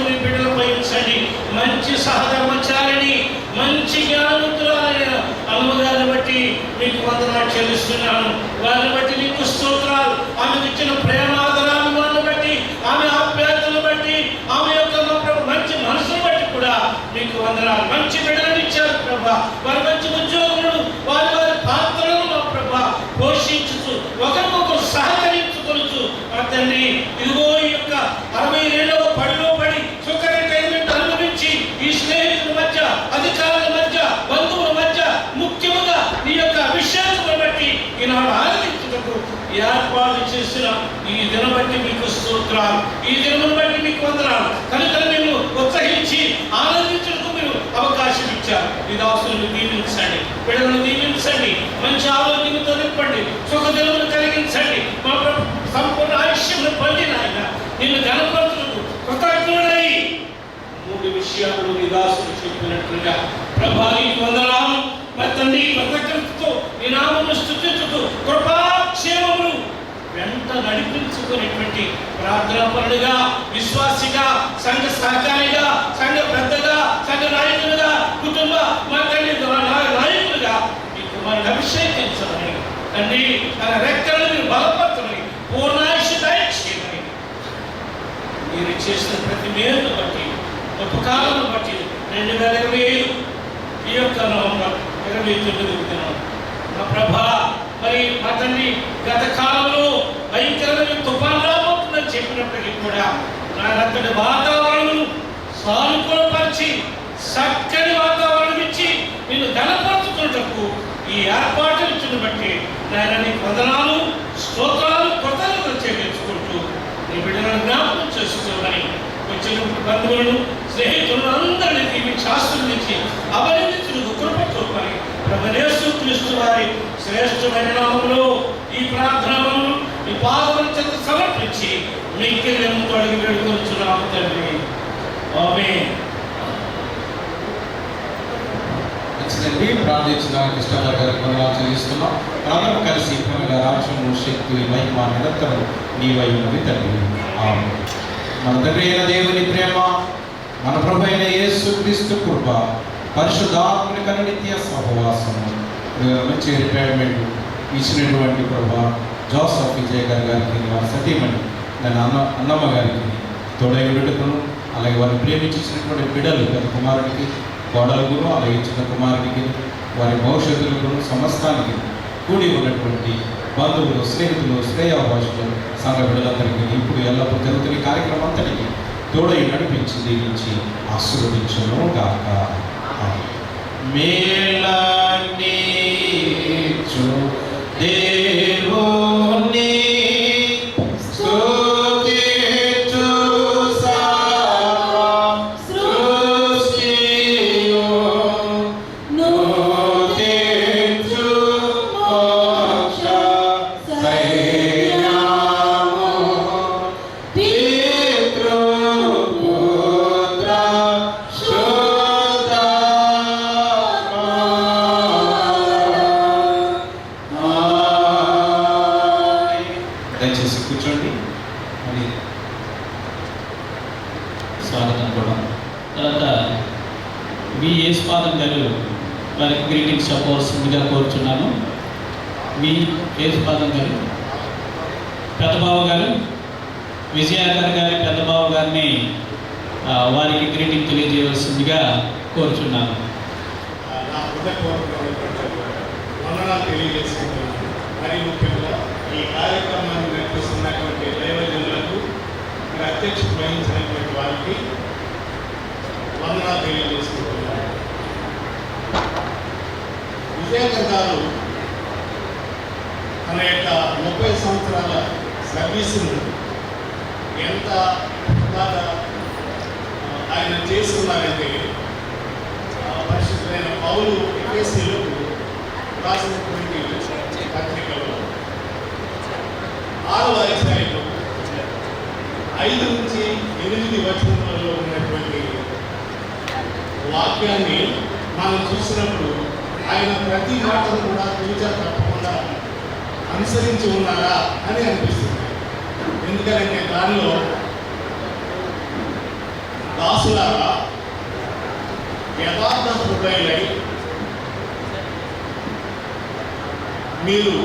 సహధర్మచారిణి, మంచి జ్ఞానవంతురాలైన అమ్మగారిని బట్టి మీకు వందనాలు చెల్లిస్తున్నాను. వారిని బట్టి మీకు స్తోత్రాలు. ఆమెకు ఇచ్చిన ప్రేమాదరాభిమానాన్ని బట్టి, ఆమె ఆప్యాయతను బట్టి, ఆమె యొక్క మంచి మనసును బట్టి కూడా మీకు వందనాలు. మంచి బిడ్డలను ఇచ్చారు ప్రభా. వారి మంచి ఉద్యోగులను, వారి వారి పాత్రలను మా ప్రభా పోషించుతూ ఒకరికొకరు సహకరించుకొనుచు మా తండ్రి ఇదిగో ఈ యొక్క 62వ పడిలో పడి సుఖ రిటైర్మెంట్ అనుభవించి ఈ స్నేహితుల మధ్య, అధికారుల మధ్య, బంధువుల మధ్య, ముఖ్యముగా నీ యొక్క అభిషేకమును బట్టి ఈనాడు ఆనందించుటకు ఏర్పాటు చేసిన ఈ దినం బట్టి మీకు స్తోత్రాలు. ఈ దినమును బట్టి మీకు వందనాలు. కనుక మేము ఉత్సహించి ఆనందించడానికి మీరు అవకాశం ఇచ్చారు. ఈ దాసులను దీవించండి, బిడ్డలను దీవించండి, మంచి ఆరోగ్యంతో నింపండి, సుఖదినములు కలిగించండి. మా సంపూర్ణ ఆయుష్యమును పొందిన ఆయన నిన్ను గణపరచుటకు కృతజ్ఞుడై 3 విషయాలు నీ దాసులు చెప్పినట్లుగా ప్రభానికి వందనాలు. మరి తండ్రి కృతజ్ఞతతో నీ నామమును స్తుతించుతూ కృపాక్షేమములు వెంట నడిపించుకునేటువంటి ప్రార్థనాపరుడుగా, విశ్వాసిగా, సంఘ సహకారిగా, సంఘ పెద్దగా, సంఘ నాయకులుగా, కుటుంబ మా తండ్రి నాయకులుగా ఈ కుమారుని అభిషేకించమని తండ్రి తన రెక్కలను మీరు బలపరచమని, పూర్ణాయుష దయచేయమని, మీరు చేసిన ప్రతి మేలును బట్టి, ఉపకారాలను బట్టి 2025 ఈ యొక్క నవంబర్ 29వ దినం మా ప్రభా మరి మా తండ్రి గత కాలంలో భయంకరమైన తుఫాను రాబోతుందని చెప్పినప్పటికీ కూడా నాకంతటి వాతావరణం సానుకూలపరిచి చక్కని వాతావరణం ఇచ్చి నిన్ను ఘనపరచుకున్నటకు ఈ ఏర్పాటు ఇచ్చిన బట్టి నాయన నీకు వందనాలు, స్తోత్రాలు, కృతజ్ఞతలు చెల్లించుకుంటూ నీ బిడ్డలను జ్ఞాపకం చేసుకోమని వచ్చిన బంధువులను, స్నేహితులను అందరినీ దీవించి ఆశీర్వదించి అభినందించుటకు కృప చూపని ప్రభువైన యేసుక్రీస్తు వారి శ్రేష్టమైన నామములో ఈ ప్రార్థనలను ఈ పాదముల చెంత సమర్పించి మీకు ఎంతో అడిగి వేడుకొనుచున్నాము తండ్రి. ఆమేన్.
ప్రార్థించిన కృష్ణ గారికి వందనాలు చెల్లిస్తున్నాం. అందరం కలిసి ప్రేమగా రాజ్యము, శక్తి, మహిమ నిరంతరం నీవై ఉన్నవి తండ్రి. ఆమేన్. మన తండ్రి అయిన దేవుని ప్రేమ, మన ప్రభు అయిన యేసుక్రీస్తు కృప, పరిశుద్ధాత్మని నిత్య సహవాసము, మంచి రిటైర్మెంట్ ఇచ్చినటువంటి ప్రభా జోసఫ్ విజయ్ గారికి, వారి సతీమణి అన్నమ్మ గారికి తోడై ఉండటకును, అలాగే వారిని ప్రేమించినటువంటి బిడ్డలు పెద్ద కుమారుడికి, కోడలకు, అలాగే చిన్న కుమారుడికి, వారి భవిష్యత్తులకు, సమస్తానికి కూడి ఉన్నటువంటి బంధువులు, స్నేహితులు, శ్రేయాభాషులు, సంఘ బిడ్డలందరికీ ఇప్పుడు ఎల్లప్పుడూ జరుగుతున్న ఈ కార్యక్రమం అంతటికి తోడై నడిపించి దీవించి ఆశీర్వదించును గాక. మేళనీచు దేవుని స్తుతించు సర్వ సృష్టియు, నూతించు మోక్ష సైన్యము, పితృపుత్ర దయచేసి కూర్చోండి. మరి
స్వాగతం కూడా. తర్వాత వి యేసుపాదం గారు వారికి గ్రీటింగ్స్ చెప్పవలసిందిగా కోరుచున్నాను. వి యేసుపాదం గారు, పెద్దబావ గారు, విజయాకర్ గారి పెద్దబావ గారిని వారికి గ్రీటింగ్ తెలియజేయవలసిందిగా కోరుచున్నాను.
నా హృదయపూర్వకమైనటువంటి వందనాలు తెలియజేసుకుంటున్నాను. మరి ముఖ్యంగా ఈ కార్యక్రమాన్ని నడిపిస్తున్నటువంటి దైవజనులకు, మరి అధ్యక్షత వహించినటువంటి వారికి వందనాలు తెలియజేసుకుంటున్నాను. విజయకర్ గారు తన యొక్క 30 సంవత్సరాల సర్వీసును ఎంత బాగా ఆయన చేసుకున్నారంటే, పరిశుద్ధమైన పౌలు ఎఫెసీయులకు రాసినటువంటి పత్రికలో 6వ అధ్యాయంలో 5 నుంచి 8 వచనాలలో ఉన్నటువంటి వాక్యాన్ని మనం చూసినప్పుడు ఆయన ప్రతి మాటను కూడా తూచా తప్పకుండా అనుసరించి ఉన్నారా అని అనిపిస్తుంది. ఎందుకంటే దానిలో దాసులారా యథార్థ హృదయులై మీరు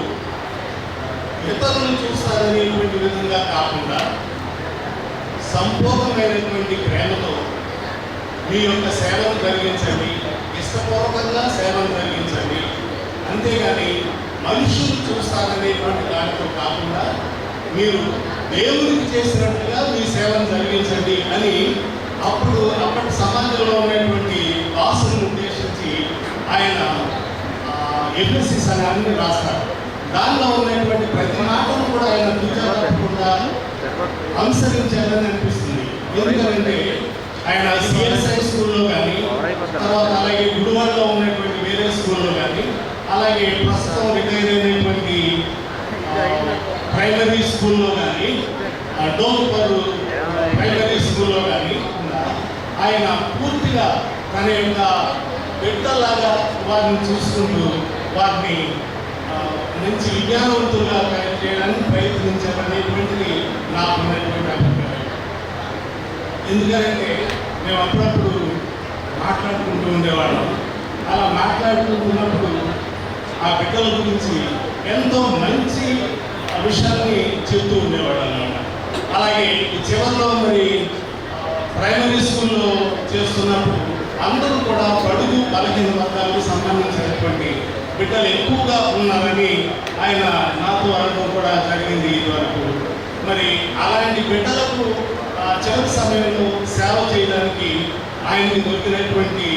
ఇతరులను చూస్తారనేటువంటి విధంగా కాకుండా సంపూర్ణమైనటువంటి ప్రేమతో మీ యొక్క సేవను కలిగించండి, ఇష్టపూర్వకంగా సేవను కలిగించండి. అంతేగాని మనుషులు చూస్తారనేటువంటి దానితో కాకుండా మీరు దేవునికి చేసినట్టుగా మీ సేవను జరిగించండి అని అప్పటి సమాజంలో ఉన్నటువంటి దాసులను ఉద్దేశించి ఆయన ఎఫెసీ సంఘాన్ని రాస్తారు. దానిలో ఉన్నటువంటి ప్రతి మాటను కూడా ఆయన తప్పకుండా అనుసరించాలని అనిపిస్తుంది. ఎందుకంటే ఆయన సిఎస్ఐ స్కూల్లో కానీ, తర్వాత అలాగే గుడివాడలో ఉన్నటువంటి వేరే స్కూల్లో కానీ, అలాగే ప్రస్తుతం రిటైర్ అయినటువంటి ప్రైమరీ స్కూల్లో కానీ, డోల్పర్ ప్రైమరీ స్కూల్లో కానీ ఆయన పూర్తిగా తన యొక్క బిడ్డలాగా వారిని చూసుకుంటూ వారిని మంచి విజ్ఞానవంతులుగా తయారు చేయడానికి ప్రయత్నించాలనేటువంటిది నాకు ఉన్నటువంటి అభిప్రాయం. ఎందుకంటే మేము అప్పుడప్పుడు మాట్లాడుకుంటూ ఉండేవాళ్ళం. అలా మాట్లాడుకుంటున్నప్పుడు ఆ బిడ్డల గురించి ఎంతో మంచి విషయాన్ని చెప్తూ ఉండేవాడు అన్నమాట. అలాగే చివరిలో మరి ప్రైమరీ స్కూల్లో చేస్తున్నప్పుడు అందరూ కూడా బడుగు బలహీన వర్గాలకు సంబంధించినటువంటి బిడ్డలు ఎక్కువగా ఉన్నారని ఆయన నాతో అనడం కూడా జరిగింది ఇదివరకు. మరి అలాంటి బిడ్డలకు చివరి సమయంలో సేవ చేయడానికి ఆయనకి దొరికినటువంటి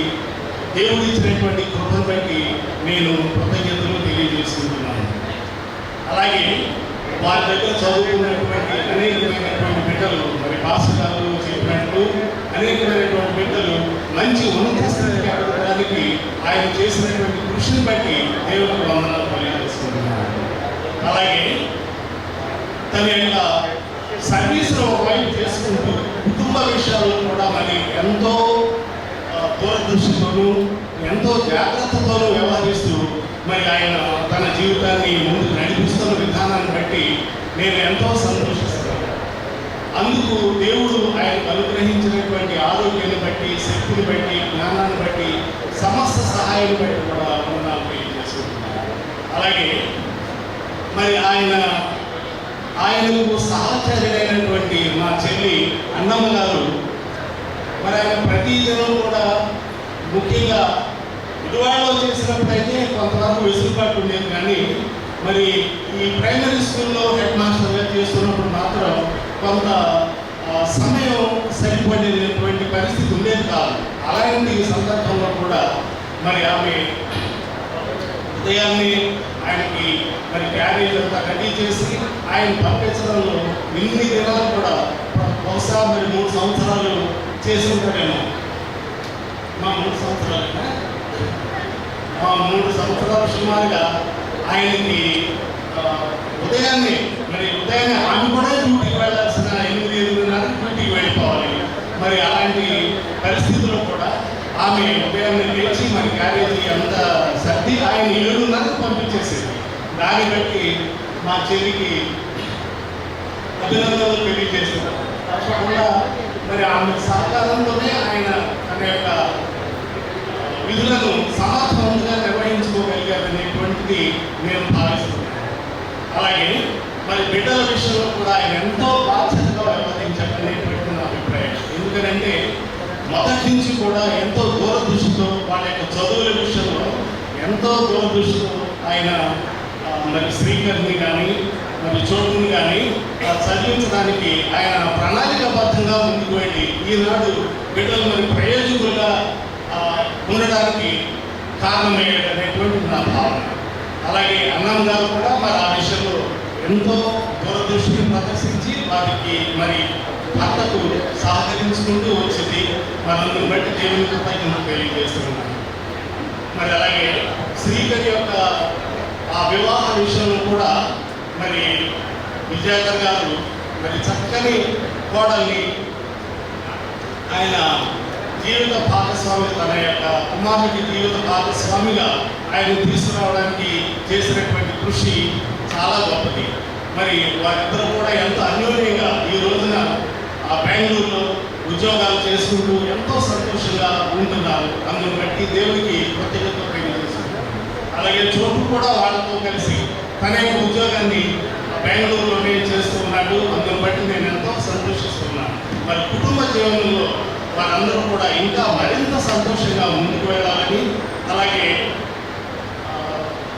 దేవుడు ఇచ్చినటువంటి కృపను బట్టి నేను కృతజ్ఞతలు తెలియజేసుకుంటున్నాను. అలాగే వారి దగ్గర చదువుకున్నటువంటి అనేకమైనటువంటి బిడ్డలు మరి భాషలు చెప్పినట్లు అనేకమైనటువంటి బిడ్డలు మంచి ఉన్నత స్థితికి ఎదగడానికి ఆయన చేసినటువంటి కృషిని బట్టి దేవుడికి వందనాలు తెలియజేసుకుంటున్నాను. అలాగే తన యొక్క సర్వీస్లో వైపు చేసుకుంటూ కుటుంబ విషయాల్లో కూడా మరి ఎంతో దూరదృష్టితోనూ ఎంతో జాగ్రత్తతోనూ వ్యవహరిస్తూ మరి ఆయన తన జీవితాన్ని ముందుకు నడిపిస్తున్న విధానాన్ని బట్టి నేను ఎంతో సంతోషిస్తున్నాను. అందుకు దేవుడు ఆయనకు అనుగ్రహించినటువంటి ఆరోగ్యాన్ని బట్టి, శక్తిని బట్టి, జ్ఞానాన్ని బట్టి, సమస్త సహాయాన్ని బట్టి కూడా వందనాలు తెలియజేసుకుంటున్నాను. అలాగే మరి ఆయనకు సహచరుడైనటువంటి మా చెల్లి అన్నమ్మ గారు మరి ఆయన ప్రతి దినం కూడా ముఖ్యంగా గుడివాడలో చేసినప్పుడైతే కొంతవరకు వెసులుబాటు ఉండేది, కానీ మరి ఈ ప్రైమరీ స్కూల్లో హెడ్ మాస్టర్గా చేస్తున్నప్పుడు మాత్రం కొంత సమయం సరిపడేటువంటి పరిస్థితి ఉండేది కాదు. అలాంటి సందర్భంలో కూడా మరి ఆమె ఉదయాన్నే ఆయనకి మరి క్యారేజ్ అంతా రెడీ చేసి ఆయన పంపించడంలో ఇన్ని దినాలు కూడా బహుశా మరి 3 సంవత్సరాలు చేసి ఉంటాడేమో. మా 3 సంవత్సరాలైనా 3 సంవత్సరాల సుమారుగా ఆయనకి ఉదయాన్నే ఆమె కూడా డ్యూటీకి వెళ్ళాల్సిన 8-8:30 డ్యూటీకి వెళ్ళిపోవాలి. మరి అలాంటి పరిస్థితుల్లో కూడా ఆమె ఉదయాన్నే లేచి మరి క్యారేజీ అంతా సర్ది ఆయన 7:30 పంపించేసేది. దాన్ని బట్టి మా చెల్లికి అభినందనలు తెలియజేశారు. తప్పకుండా మరి ఆమె సహకారంలోనే ఆయన తన యొక్క విధులను సమర్థవంతంగా నిర్వహించుకోగలిగారనేటువంటిది మేము భావిస్తున్నాం. అలాగే మరి బిడ్డల విషయంలో కూడా ఆయన ఎంతో బాధ్యతగా వ్యవహరించారనేటువంటి నా అభిప్రాయం. ఎందుకంటే మొదటి నుంచి కూడా ఎంతో దూరదృష్టితో వాళ్ళ యొక్క చదువుల విషయంలో ఎంతో దూరదృష్టితో ఆయన మరి శ్రీకర్ని కానీ మరి చోటుని కానీ చదివించడానికి ఆయన ప్రణాళికాబద్ధంగా ముందుకు వెళ్ళి ఈనాడు బిడ్డలు మరి ప్రయోజకులుగా ఉండడానికి కారణమయ్యేటటువంటి నా భావన. అలాగే అన్నం గారు కూడా మరి ఆ విషయంలో ఎంతో దూరదృష్టిని ప్రదర్శించి వారికి మరి భర్తకు సహకరించుకుంటూ వచ్చింది. మనందరిని బట్టి దేవుని కృతజ్ఞతలు తెలియజేస్తున్నాను. మరి అలాగే శ్రీకర్ యొక్క ఆ వివాహ విషయంలో కూడా మరి విజయకర్ గారు మరి చక్కని కోడల్ని ఆయన జీవిత భాగస్వామి, తన యొక్క కుమారుడికి జీవిత భాగస్వామిగా ఆయన తీసుకురావడానికి చేసినటువంటి కృషి చాలా గొప్పది. మరి వారిద్దరూ కూడా ఎంతో అన్యోన్యంగా ఈ రోజున ఆ బెంగళూరులో ఉద్యోగాలు చేసుకుంటూ ఎంతో సంతోషంగా ఉంటున్నారు. అందుని బట్టి దేవుడికి కృతజ్ఞతలు తెలియజేస్తున్నారు. అలాగే చోటు కూడా వాళ్ళతో కలిసి తన యొక్క ఉద్యోగాన్ని బెంగళూరులోనే చేస్తూ ఉన్నాడు. అందుని బట్టి నేను ఎంతో సంతోషిస్తున్నాను. మరి కుటుంబ జీవనంలో వారందరూ కూడా ఇంకా మరింత సంతోషంగా ముందుకు వెళ్ళాలని, అలాగే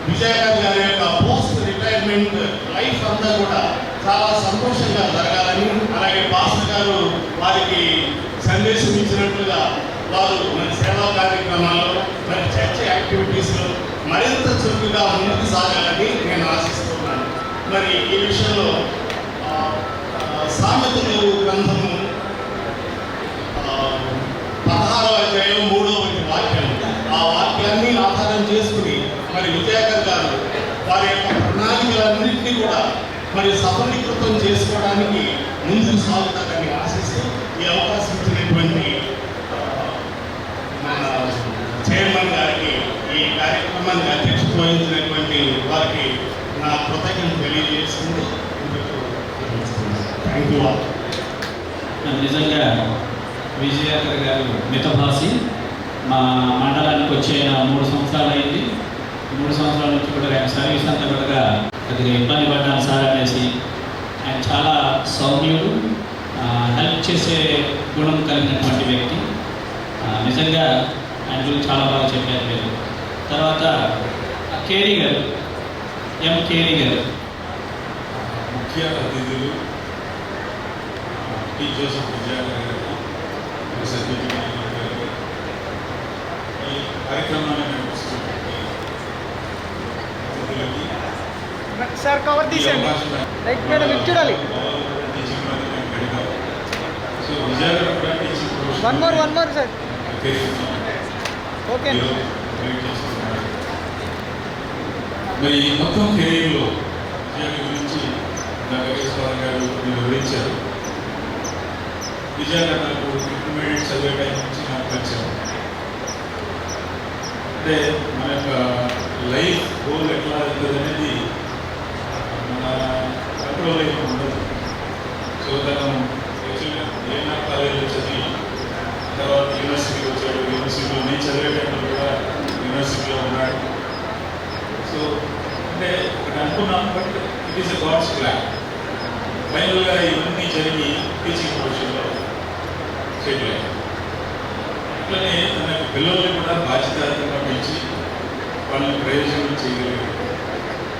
విజయకాంత్ గారి యొక్క పోస్ట్ రిటైర్మెంట్ లైఫ్ అంతా కూడా చాలా సంతోషంగా జరగాలని, అలాగే పాస్టర్ గారు వారికి సందేశం ఇచ్చినట్లుగా వారు మరి సేవా కార్యక్రమాల్లో మరి చర్చ్ యాక్టివిటీస్లో మరింత చురుకుగా ముందుకు సాగాలని నేను ఆశిస్తున్నాను. మరి ఈ విషయంలో సామెతలు గ్రంథము 16వ అధ్యాయం 3వ వాక్యం, ఆ వాక్యాన్ని ఆధారం చేసుకుని మరి విజయకర్ గారు వారి యొక్క ప్రణాళికలన్నింటినీ కూడా మరి సఫలీకృతం చేసుకోవడానికి ముందుకు సాగుతారని ఆశిస్తూ ఈ అవకాశం ఇచ్చినటువంటి మన చైర్మన్ గారికి, ఈ కార్యక్రమాన్ని అధ్యక్షత వహించినటువంటి వారికి నా కృతజ్ఞతలు తెలియజేస్తుంది. Thank you all.
నిజంగా విజయకర్ గారు మితభాషి. మా మండలానికి వచ్చి ఆయన 3 సంవత్సరాలు అయింది. 3 సంవత్సరాల నుంచి కూడా ఆయన సర్వీస్ అంతా కూడా కొద్దిగా ఇబ్బంది పడ్డాను సార్ అనేసి. ఆయన చాలా సౌమ్యుడు, హెల్ప్ చేసే గుణం కలిగినటువంటి వ్యక్తి. నిజంగా ఆయన గురించి చాలా బాగా చెప్పారు మీరు. తర్వాత కేరీ గారు, ఎం కేరీ గారు,
ముఖ్య అతిథులు టి. జోసెఫ్ విజయకర్ గారికి, ఈ కార్యక్రమాన్ని నడిపిస్తున్నటువంటి అతిథులకి
సార్ కవర్ తీసేయండి. రైట్ మేడం ఇది చూడాలి.
సో విజయకర్ కూడా teaching
one more sir. Okay.
మరి ఈ మొత్తం కెరీర్లో విజయకర్ గురించి నాగేశ్వర గారు వివరించారు. విజయకర్ నాకు ఇంటర్మీడియట్ చదివే టైం నుంచి నాకు పరిచయం. అంటే మన యొక్క లైఫ్ గోల్ ఎట్లా అవుతుంది అనేది మన కంట్రోల్ అయితే ఉండదు. సో తను యాక్చువల్గా ఏఎన్ఆర్ కాలేజీలో చదివి తర్వాత యూనివర్సిటీకి వచ్చాడు. యూనివర్సిటీలో నేను చదివే టైంలో కూడా యూనివర్సిటీలో ఉన్నాడు. సో అంటే ఒకటి అనుకున్నాను, but it is a god's plan. ఫైనల్గా ఇవన్నీ జరిగి టీచింగ్ ప్రొఫెషన్లో సెటిల్ అయ్యాను. అట్లనే తన యొక్క పిల్లల్ని కూడా బాధ్యతాయుతంగా పెంచి వాళ్ళని ప్రయోజనం చేయగలిగారు.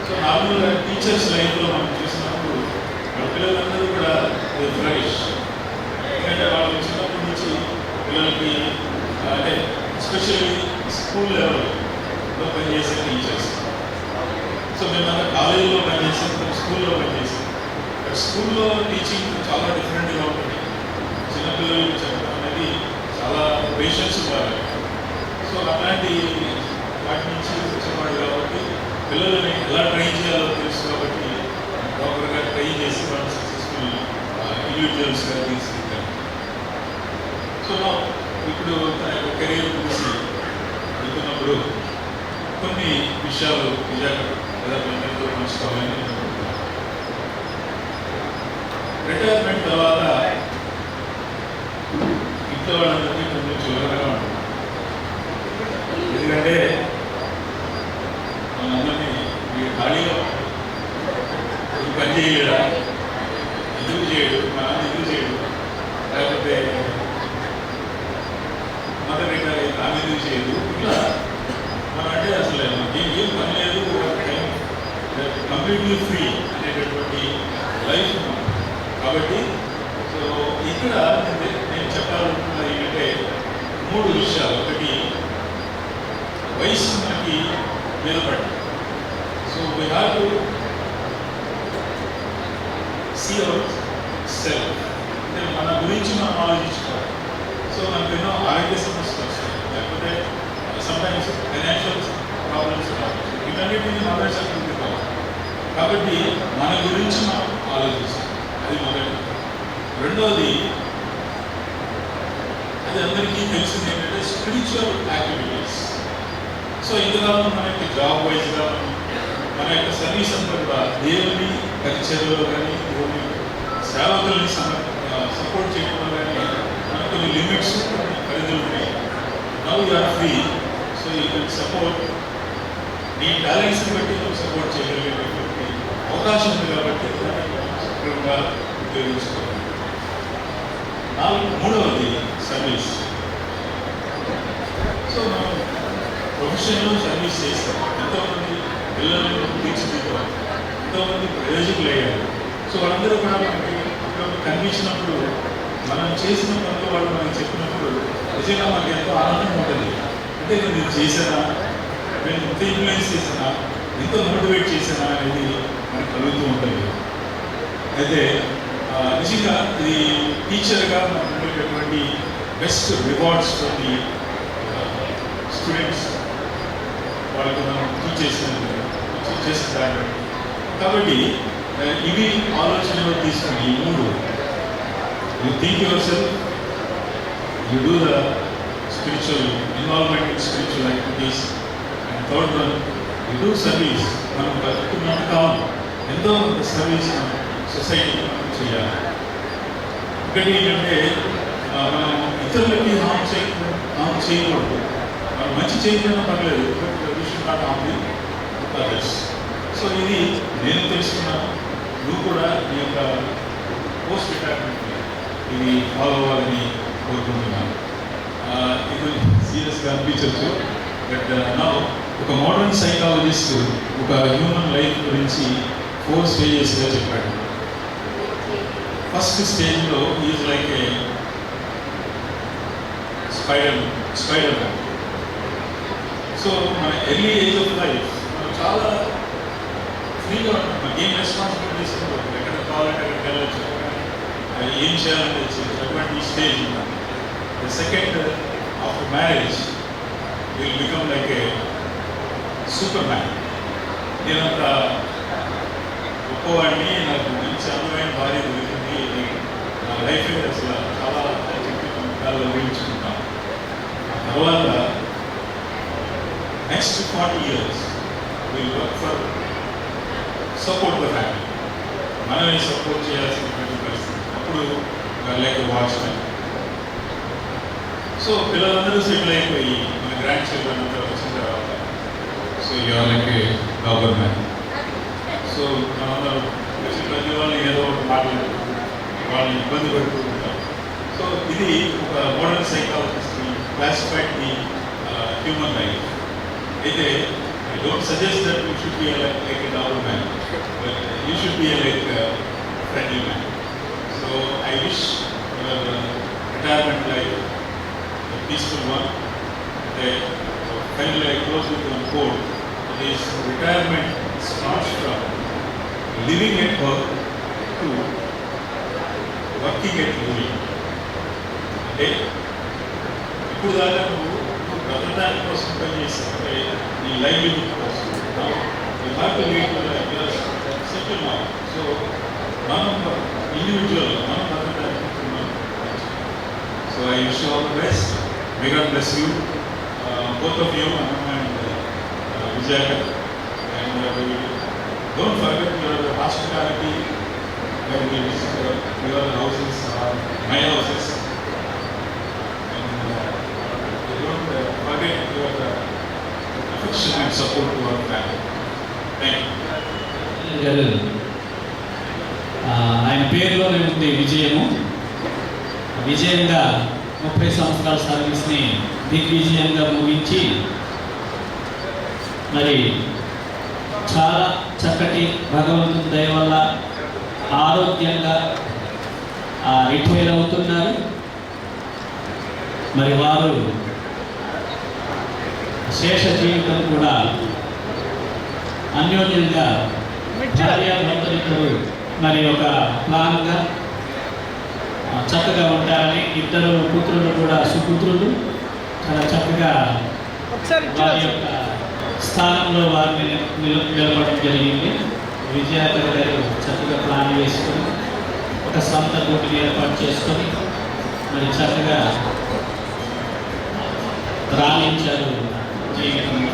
సో నార్మల్గా టీచర్స్ లైఫ్లో మనం చూసినప్పుడు వాళ్ళ పిల్లలందరూ కూడా ఫ్లరిష్. ఎందుకంటే వాళ్ళు చిన్నప్పటి నుంచి పిల్లలకి అంటే ఎస్పెషల్లీ స్కూల్ లెవెల్లో పనిచేసే టీచర్స్. సో మేమంతా కాలేజీలో పనిచేసాం, స్కూల్లో పనిచేసాం. బట్ స్కూల్లో టీచింగ్ చాలా డిఫరెంట్గా ఉంటుంది. చిన్నపిల్లలకు చెప్పడం అనేది చాలా పేషెన్స్ ఉండాలి. సో అట్లాంటి వాటి నుంచి వచ్చేవాడు కాబట్టి పిల్లలని ఎలా ట్రైన్ చేయాలో తెలుసు కాబట్టి ప్రాపర్గా ట్రైన్ చేసి వాళ్ళు సక్సెస్ఫుల్ ఇండివిజువల్స్గా తీసుకుంటారు. సో ఇప్పుడు తన యొక్క కెరీర్ గురించి వెళ్తున్నప్పుడు కొన్ని విషయాలు విజయకర్తో పంచుకోవాలని అనుకుంటున్నాను. రిటైర్మెంట్ తర్వాత ఇంట్లో వాళ్ళందరికీ కొంచెం చులకనగా ఉంటుంది. ఎందుకంటే మనందరినీ మీరు ఖాళీగా ఇది పని చేయలేడా, ఎందుకు చేయడు, మనం ఎందుకు చేయడు, లేకపోతే మదర్ రిటైర్ ఆమె ఎందుకు చేయదు, ఇలా మనం అంటే అసలు ఏం పని లేదు, కంప్లీట్లీ ఫ్రీ అనేటటువంటి లైఫ్ ఉన్నాం. కాబట్టి సో ఇక్కడ నేను చెప్పాలనుకున్నది ఏంటంటే 3 విషయాలు. ఒకటి, వయసు మనకి నిలబడి. So we have to see our self, అంటే మన గురించి మనం ఆలోచించుకోవాలి. సో మనకు ఎన్నో ఆరోగ్య సమస్యలు వస్తాయి, లేకపోతే సమ్టైమ్స్ ఫైనాన్షియల్ ప్రాబ్లమ్స్ రావచ్చు. వీటన్నిటిని మన సంతృప్తి కావాలి. కాబట్టి మన గురించి మనం ఆలోచించాలి. అది మొదటి. రెండోది, అది అందరికీ తెలిసింది ఏంటంటే స్పిరిచువల్ యాక్టివిటీస్. సో ఇందులో మన యొక్క జాబ్ వైజ్గా మన యొక్క సర్వీస్ అంతా కూడా దేవుని పరిచర్యలో కానీ దేవుని సేవకుల్ని సపోర్ట్ చేయడంలో కానీ మనకు
కొన్ని లిమిట్స్, కొన్ని పరిధులు ఉన్నాయి. Now you are free, so you can support. నీ టాలెంట్స్ని బట్టి నువ్వు సపోర్ట్ చేయగలిగేటటువంటి అవకాశం ఉంది కాబట్టి సక్రమంగా ఉపయోగించుకోవాలి. మూడవది సర్వీస్. సో మనం ప్రొఫెషన్లో సర్వీస్ చేస్తాం, ఎంతోమంది పిల్లలను తీర్చిదిద్దాం, ఎంతోమంది ప్రయోజకులు అయ్యారు. సో వాళ్ళందరూ కూడా మనకి కనిపించినప్పుడు, మనం చేసిన పనులు వాళ్ళు మనకి చెప్పినప్పుడు నిజంగా మనకి ఎంతో ఆనందంగా ఉంటుంది. అంటే నేను ఇది చేశానా, నేను ఎంత ఇన్ఫ్లుయెన్స్ చేశానా, ఎంతో మోటివేట్ చేశానా అనేది మనకు కలుగుతూ ఉంటుంది. అయితే నిజంగా ఇది టీచర్గా మనకు ఉండేటటువంటి best rewards for the students, వాళ్ళకి మనం చేసిన దాన్ని. కాబట్టి ఇవి ఆలోచనలో తీసుకుని ఈ మూడు, you think your self, you do the spiritual involvement in spiritual activities, and third one you do service. మనం బతుకున్నట్టు కావాలి, ఎంతో సర్వీస్ మనం సొసైటీకి మనం చేయాలి. ఒకటి ఏంటంటే మనం ఇతరులకి హామ్ చేయకూడదు. మనం మంచి చేయకపోయినా పర్లేదు, but we should not harm the others. So ఇది నేను తెలుసుకున్నాను. నువ్వు కూడా ఈ యొక్క పోస్ట్ రిటైర్మెంట్ ఇది ఫాలో అవ్వాలని కోరుకుంటున్నాను. ఇది సీరియస్గా అనిపించవచ్చు, బట్ నా ఒక మోడర్న్ సైకాలజిస్ట్ ఒక హ్యూమన్ లైఫ్ గురించి 4 స్టేజెస్గా చెప్పాడు. ఫస్ట్ స్టేజ్లో is like A spider man. So మన ఎర్లీ ఏజ్ ఆఫ్ లైఫ్ మనం చాలా ఫ్రీగా ఉంటాం, మనకి ఏం రెస్పాన్సిబిలిటీస్ ఉండవు, ఎక్కడ కావాలంటే అక్కడికి వెళ్ళచ్చు, ఏం చేయాలంటే అటువంటి స్టేజ్ ఉన్నాం. The second after marriage will become like A super man. నేనంత గొప్పవాడిని, నాకు మంచి అందమైన భార్య దొరికింది, నా లైఫ్ అసలు చాలా విధాలు ఊహించుకుంటాం. ఆ తర్వాత next 40 years will work for support the family. మనమే సపోర్ట్ చేయాల్సినటువంటి పరిస్థితి. అప్పుడు లైక్ వాచ్మెన్. సో పిల్లలందరూ సెటిల్ అయిపోయి మన గ్రాండ్ చిల్డ్రన్ అంతా వచ్చిన తర్వాత so you are like a government. So మనందరూ ప్రతి వాళ్ళు ఏదో ఒకటి మాట్లాడుతూ వాళ్ళని ఇబ్బంది పెడుతూ ఉంటారు. సో ఇది ఒక modern psychologist classified the human life. అయితే I don't suggest that you should be like a noble man, but you should be like a friendly man. So I wish your retirement life a peaceful one. Finally, I close with one quote. This retirement starts from living at work to working at living. Okay? ఇప్పుడు దాకా నువ్వు బ్రతకడానికి కోసం పనిచేస్తావు, అంటే నీ livelihood కోసం. Settle నా. So మనం ఇండివిజువల్ మనం బ్రతకడానికి. So I wish all the best. May God bless you, both of you, Anna and Vijaya. And don't forget your hospitality when we visit your houses or my houses. Don't forget your affection and support to our family. Thank you.
ఆయన పేరులోనే ఉంది విజయము. విజయంగా 30 సంవత్సరాల సర్వీస్ని దిగ్విజయంగా ముగించి మరి చాలా చక్కటి భగవంతుని దయ వల్ల ఆరోగ్యంగా రిటైర్ అవుతున్నారు. మరి వారు శేష జీవితం కూడా అన్యోన్యంగా భార్యాభర్తలిద్దరూ మరి ఒక ప్లాన్గా చక్కగా ఉంటారని, ఇద్దరు పుత్రులు కూడా సుపుత్రులు చాలా చక్కగా వారి యొక్క స్థానంలో వారిని నిలబడడం జరిగింది. విజయాకర్ గారు చక్కగా ప్లాన్ వేసుకొని ఒక సొంత పోటీని ఏర్పాటు చేసుకొని మరి చక్కగా రాణించారు జీవితంలో.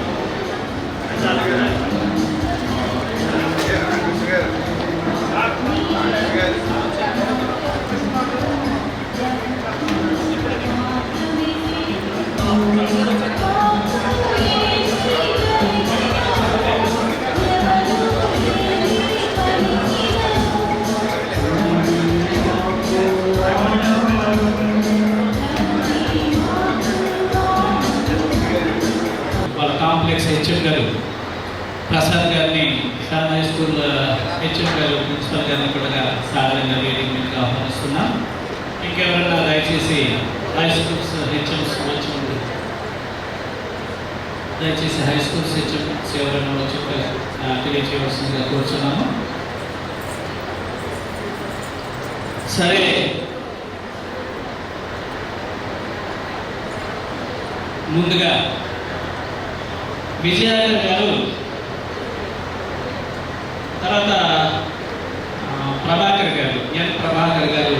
ప్రసాద్ గారిని శారదా హై స్కూల్ హెచ్ఎం గారు ప్రిన్సిపల్ గారిని కూడా సాధారణంగా వేదిక మీదగా ఆహ్వానిస్తున్నాం. ఇంకెవరన్నా దయచేసి హై స్కూల్స్ హెచ్ఎంస్ వచ్చి దయచేసి హై స్కూల్స్ హెచ్ఎంస్ ఎవరైనా వచ్చి తెలియజేయవలసిందిగా కోరుతున్నాము. సరే, ముందుగా విజయాకర్ గారు, తర్వాత ప్రభాకర్ గారు, ప్రభాకర్ గారు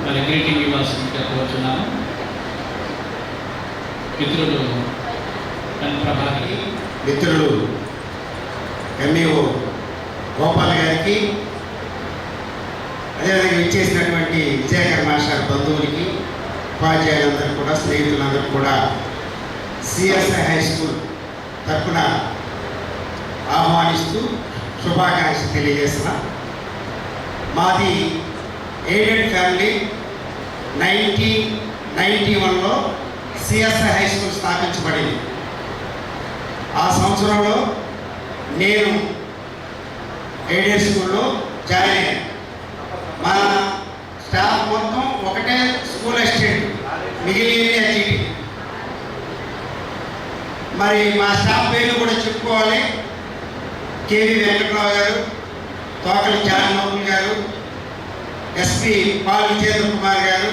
మరి గ్రీటింగ్ ఇవ్వాల్సిందిగా కోరుతున్నాను. మిత్రులు ప్రభాకర్,
మిత్రులు ఎంఈఓ గోపాల్ గారికి, అదేవిధంగా ఇచ్చేసినటువంటి విజయకర్ మాస్టర్ బంధువులకి, ఉపాధ్యాయులందరూ కూడా, స్నేహితులందరూ కూడా సిఎస్ఐ హై స్కూల్ తరఫున ఆహ్వానిస్తూ శుభాకాంక్షలు తెలియజేస్తున్నా. మాది ఎయిడెడ్ ఫ్యామిలీ. 1991లో సిఎస్ఐ హై స్కూల్ స్థాపించబడింది. ఆ సంవత్సరంలో నేను ఎయిడెడ్ స్కూల్లో జాయిన్ అయ్యాను. మా స్టాఫ్ మొత్తం ఒకటే స్కూల్ అసిస్టెంట్, మిగిలింది హెచ్ఈటి. మరి మా స్టాఫ్ పేర్లు కూడా చెప్పుకోవాలి. కేవి వెంకట్రావు గారు, తోకలి జానమోహన్ గారు, ఎస్పి పాల్ విజేంద్ర కుమార్ గారు,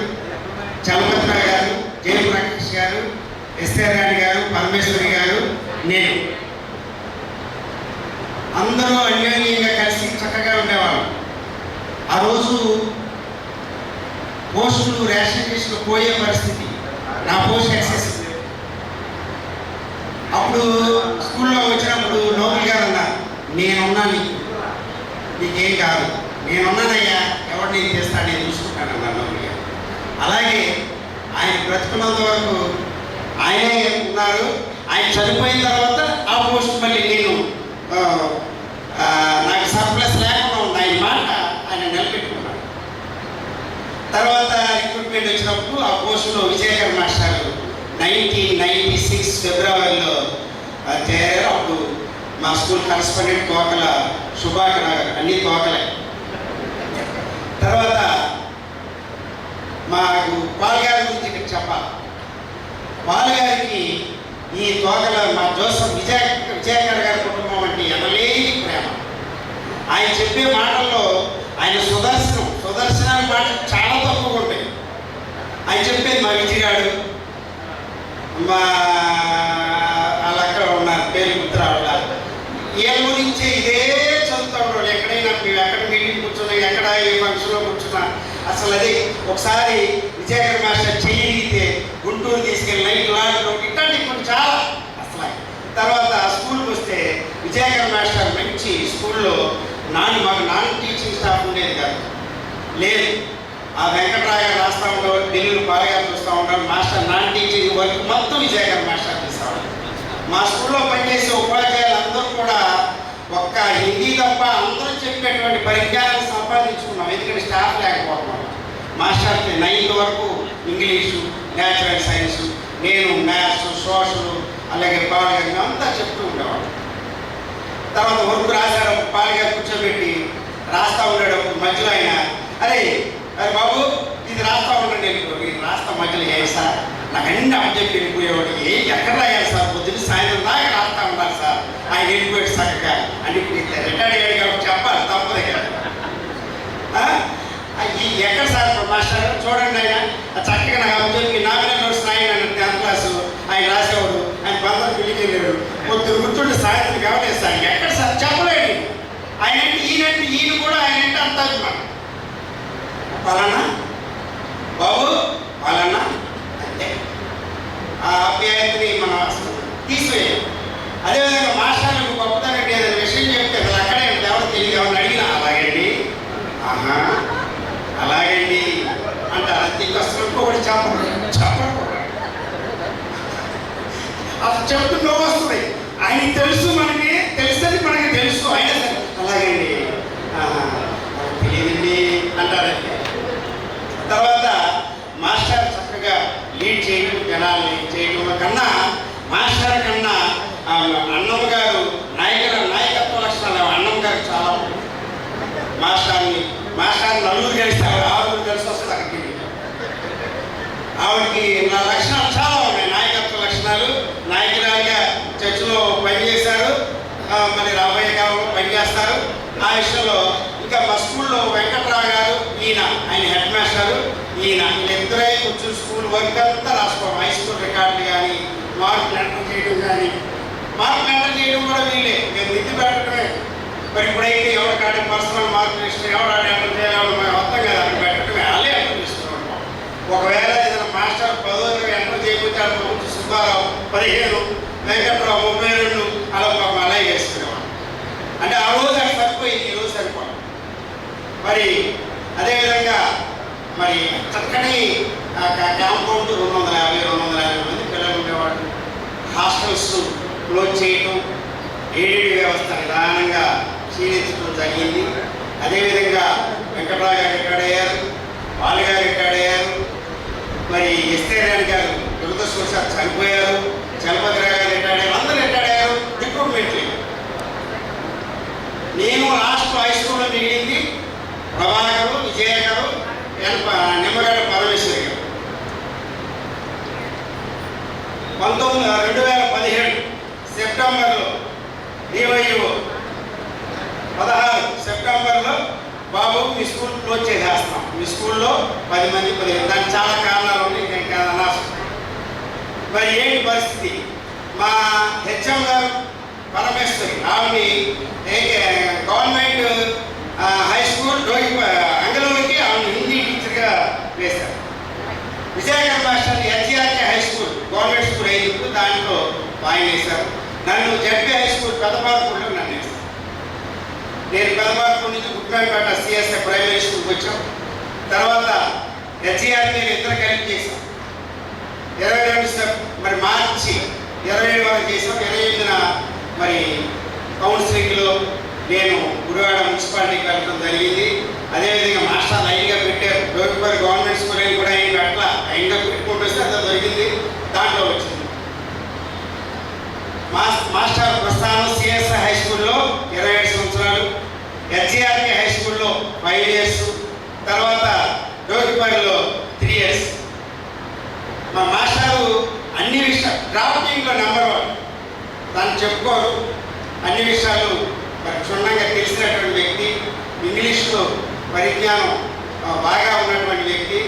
చలపత్ర గారు, జయప్రకాష్ గారు, ఎస్ఆర్ రాణి గారు, పరమేశ్వరి గారు, నేను. అందరూ అన్యోన్యంగా కలిసి చక్కగా ఉండేవాళ్ళం. ఆ రోజు పోస్టులు రేషన్ లిస్టులు పోయే పరిస్థితి. నా పోస్ట్ యాక్సెస్ అప్పుడు స్కూల్లో వచ్చినప్పుడు నోబుల్ గారు అన్నారు, నేనున్నా నీకేం కాదు, నేనున్నానయ్యా, ఎవరు నేను చేస్తాను, నేను చూసుకుంటానన్నారు నోబుల్ గారు. అలాగే ఆయన బ్రతుకున్నంత వరకు ఆయనే ఉన్నారు. ఆయన చనిపోయిన తర్వాత ఆ పోస్ట్ మళ్ళీ నేను నాకు సర్ప్లస్ లేకుండా ఉంది. ఆయన మాట ఆయన నిలబెట్టుకున్నాడు. తర్వాత రిక్రూట్మెంట్ వచ్చినప్పుడు ఆ పోస్టులో విజయకర్ మాస్టర్ 1996 ఫిబ్రవరిలో చేరారు. అప్పుడు మా స్కూల్ కరస్పాండెంట్ తోకల సుభాకర్ నగర్, అన్ని తోకలే. తర్వాత మాకు పాల్గారి గురించి ఇక్కడ చెప్పాలి. పాల్గారికి ఈ తోకల మా జోసఫ్ విజయకర్ గారి కుటుంబం అంటే ఎనలేని ప్రేమ. ఆయన చెప్పే మాటల్లో ఆయన సుదర్శనాన్ని మాట చాలా తక్కువగా ఉంటాయి. ఆయన చెప్పేది మా విజయగాడు, మా వాళ్ళ అక్కడ ఉన్నారు, పేరు గుర్తురావట్ల, వీళ్ళ గురించే ఇదే చదువుతూ ఉంటాడు. ఎక్కడైనా మేము ఎక్కడ మీటింగ్ కూర్చున్నా, ఎక్కడ ఏ ఫంక్షన్లో కూర్చున్నా అసలు అది ఒకసారి విజయకర్ మాస్టర్ చెయ్యితే గుంటూరు తీసుకెళ్ళి నైట్ లాడ్లో ఇట్లాంటి కొన్ని చాలా అసలు. తర్వాత స్కూల్కి వస్తే విజయకర్ మాస్టర్ మంచి స్కూల్లో మాకు నాన్ టీచింగ్ స్టాఫ్ ఉండేది కాదు, లేదు. ఆ వెంకటరాయ గారు రాస్తూ ఉంటారు, ఢిల్లీలో పాలగారు చూస్తూ ఉంటారు. మాస్టర్ నాన్ టీచింగ్ వర్క్ మొత్తం విజయకర్ మాస్టర్ చేస్తాడు. మా స్కూల్లో పనిచేసే ఉపాధ్యాయులు అందరూ కూడా ఒక్క హిందీ తప్ప అందరూ చెప్పేటువంటి పరిజ్ఞానాన్ని సంపాదించుకున్నాం. ఎందుకంటే స్టాఫ్ లేకపోతున్నాం. మాస్టర్కి 9th వరకు ఇంగ్లీషు, న్యాచురల్ సైన్స్, నేను మ్యాథ్స్, సోషల్, అలాగే పాలగారు అంతా చెప్తూ ఉండేవాడు. తర్వాత వర్క్ రాశాడు, పాలగారు కూర్చోబెట్టి రాస్తూ ఉండేటప్పుడు మధ్యలో ఆయన, అరే బాబు ఇది రాస్తా ఉండండి, ఇది రాస్తా మధ్యలో ఏ సార్ నాకు అన్ని అప్పచెప్పి వెళ్ళిపోయేవాడు. ఎక్కడ రాయాలి సార్, పొద్దున్న సాయంత్రం దాకా రాస్తా ఉండాలి సార్. ఆయన వెళ్ళిపోయాడు చక్కగా. అంటే ఇప్పుడు రిటైర్డ్ అయ్యాడు కాబట్టి చెప్పాలి, తప్పదు కదా. ఎక్కడ సార్ మాస్టర్ చూడండి, ఆయన చక్కగా నాకు అప్పచెప్పి నామినల్ నోట్స్ రాయండి 10th క్లాసు ఆయన రాసేవాడు. ఆయన బంధం పెళ్లికి వెళ్ళాడు, పొద్దున్న కూర్చుంటే సాయంత్రం కావలేదు సార్. ఎక్కడ సార్ చెప్పలేడు. ఆయన అంటే ఈయన కూడా ఆయన అంటే అంత పలానా బాబు పలానా అంటే ఆ ఆప్యాయతని మనం అసలు తీసివేయాలి. అదేవిధంగా మాస్టర్లకు గొప్పతనం ఏదైనా విషయం చెప్తే అసలు అక్కడే ఎవరు తెలియదు, ఎవరిని అడిగినా అలాగండి, ఆహా అలాగండి అంటారు. అంతే అసలు ఇంకొకటి చెప్పకూడదు. అసలు చెప్తూ వస్తుంది. ఆయనకి తెలుసు, మనకి తెలుస్తుంది, మనకి తెలుసు. అయినా సరే అలాగండి, తెలియదండి అంటారండి. తర్వాత మాస్టర్ చక్కగా లీడ్ చేయడం, జనాల్ని చేయడం కన్నా మాస్టర్ కన్నా అన్నమ్మ గారు నాయకుల ఆవిడకి నా లక్షణాలు చాలా ఉన్నాయి, నాయకత్వ లక్షణాలు. నాయకురాలుగా చర్చిలో పనిచేశారు, మరి రాబోయే కాలంలో పనిచేస్తారు. ఆ విషయంలో ఇంకా మా స్కూల్లో వెంకట్రావు గారు, ఆయన హెడ్ మాస్టరు, వీళ్ళిద్దరే కొంచెం స్కూల్ వర్క్ అంతా రాసుకోవడం, హై స్కూల్ రికార్డులు కానీ మార్కులు ఎంటర్ చేయడం కానీ, మార్కులు ఎంటర్ చేయడం కూడా వీళ్ళే, మేము నిధి పెట్టడమే. మరి ఇప్పుడైతే ఎవరు కాడే పర్సనల్ మార్కులు ఇష్టం, ఎవరు ఎంటర్ చేయాలి మొత్తం కదా, అక్కడ పెట్టడమే, వాళ్ళే ఎంటర్ చేస్తున్నాం. ఒకవేళ ఏదైనా మాస్టర్ 10 ఎంటర్ చేయకపోతే అక్కడ కొంచెం సుబ్బారావు 15, వెంకట్రావు 32 అలా పాపం అలాగే వేసుకునేవాడు. అంటే ఆ రోజు అక్కడ సరిపోయింది, ఈ రోజు సరిపోవాలి. మరి అదేవిధంగా మరి చక్కని కాంపౌండ్ 250 మంది పిల్లలు ఉండేవాళ్ళు. హాస్టల్స్ క్లోజ్ చేయటం, ఎయిడెడ్ వ్యవస్థ నిదానంగా క్షీణించడం జరిగింది. అదేవిధంగా వెంకటరావు గారు రిటైర్డ్ అయ్యారు, బాలుగారు రిటైర్డ్ అయ్యారు, మరి ఎస్తేరాణి గారు దురదృష్టవశాత్తు చనిపోయారు, చలపతిరావు గారు రిటైర్డ్ అయ్యారు, అందరూ రిటైర్డ్ అయ్యారు. రిక్రూట్మెంట్ లేదు. నేను లాస్ట్ హై స్కూల్లో మిగిలింది ప్రభాకరు, విజయ గారు, నిమ్మగడ్డ పరమేశ్వరి గారు. 2017 సెప్టెంబర్లో డివైఓ 16 సెప్టెంబర్లో బాబు మీ స్కూల్ క్లోజ్ చేసేస్తాం, మీ స్కూల్లో 10 మంది 15, దానికి చాలా కారణాలు ఉన్నాయి, నేను అనవసరం. మరి ఏంటి పరిస్థితి? మా హెచ్ఎం గారు పరమేశ్వరి, ఆవిడని గవర్నమెంట్ హై స్కూల్ అంగళూరుకి ఆవిడ హిందీ టీచర్గా వేశారు. Vizianagaram master HRK high school government school అయినప్పుడు దాంట్లో ఆయన వేశారు. నన్ను జడ్పీ హై స్కూల్ పెదపాలపూడిలో నన్ను వేశారు. నేను పెదపాలపూడి నుంచి గుట్టిపేట సిఎస్ఐ ప్రైమరీ స్కూల్కి వచ్చాం. తర్వాత హెచ్ఆర్కే ఇద్దరు కలిపి చేశాం. 22 మరి మార్చి 27 వరకు చేసాం. 28న మరి కౌన్సిలింగ్లో నేను గుడివాడ మున్సిపాలిటీకి వెళ్ళడం జరిగింది. అదేవిధంగా మాస్టర్ లైన్గా పెట్టారు. డోర్పల్లి గవర్నమెంట్ స్కూల్ అని కూడా ఆయన అట్లా లైన్గా పెట్టుకుంటూ వస్తే అంత జరిగింది, దాంట్లో వచ్చింది. మాస్టర్ ప్రస్థానం సిఎస్ఐ హై స్కూల్లో 27 సంవత్సరాలు, హెచ్ఆర్కే హై స్కూల్లో 5 years, తర్వాత డోర్పల్లిలో 3 years. మా మాస్టారు అన్ని విషయాలు డ్రాఫ్టింగ్లో నెంబర్ 1, దాన్ని చెప్పుకోరు. అన్ని విషయాలు మరి క్షుణ్ణంగా తెలిసినటువంటి వ్యక్తి, ఇంగ్లీష్లో పరిజ్ఞానం బాగా ఉన్నటువంటి వ్యక్తి.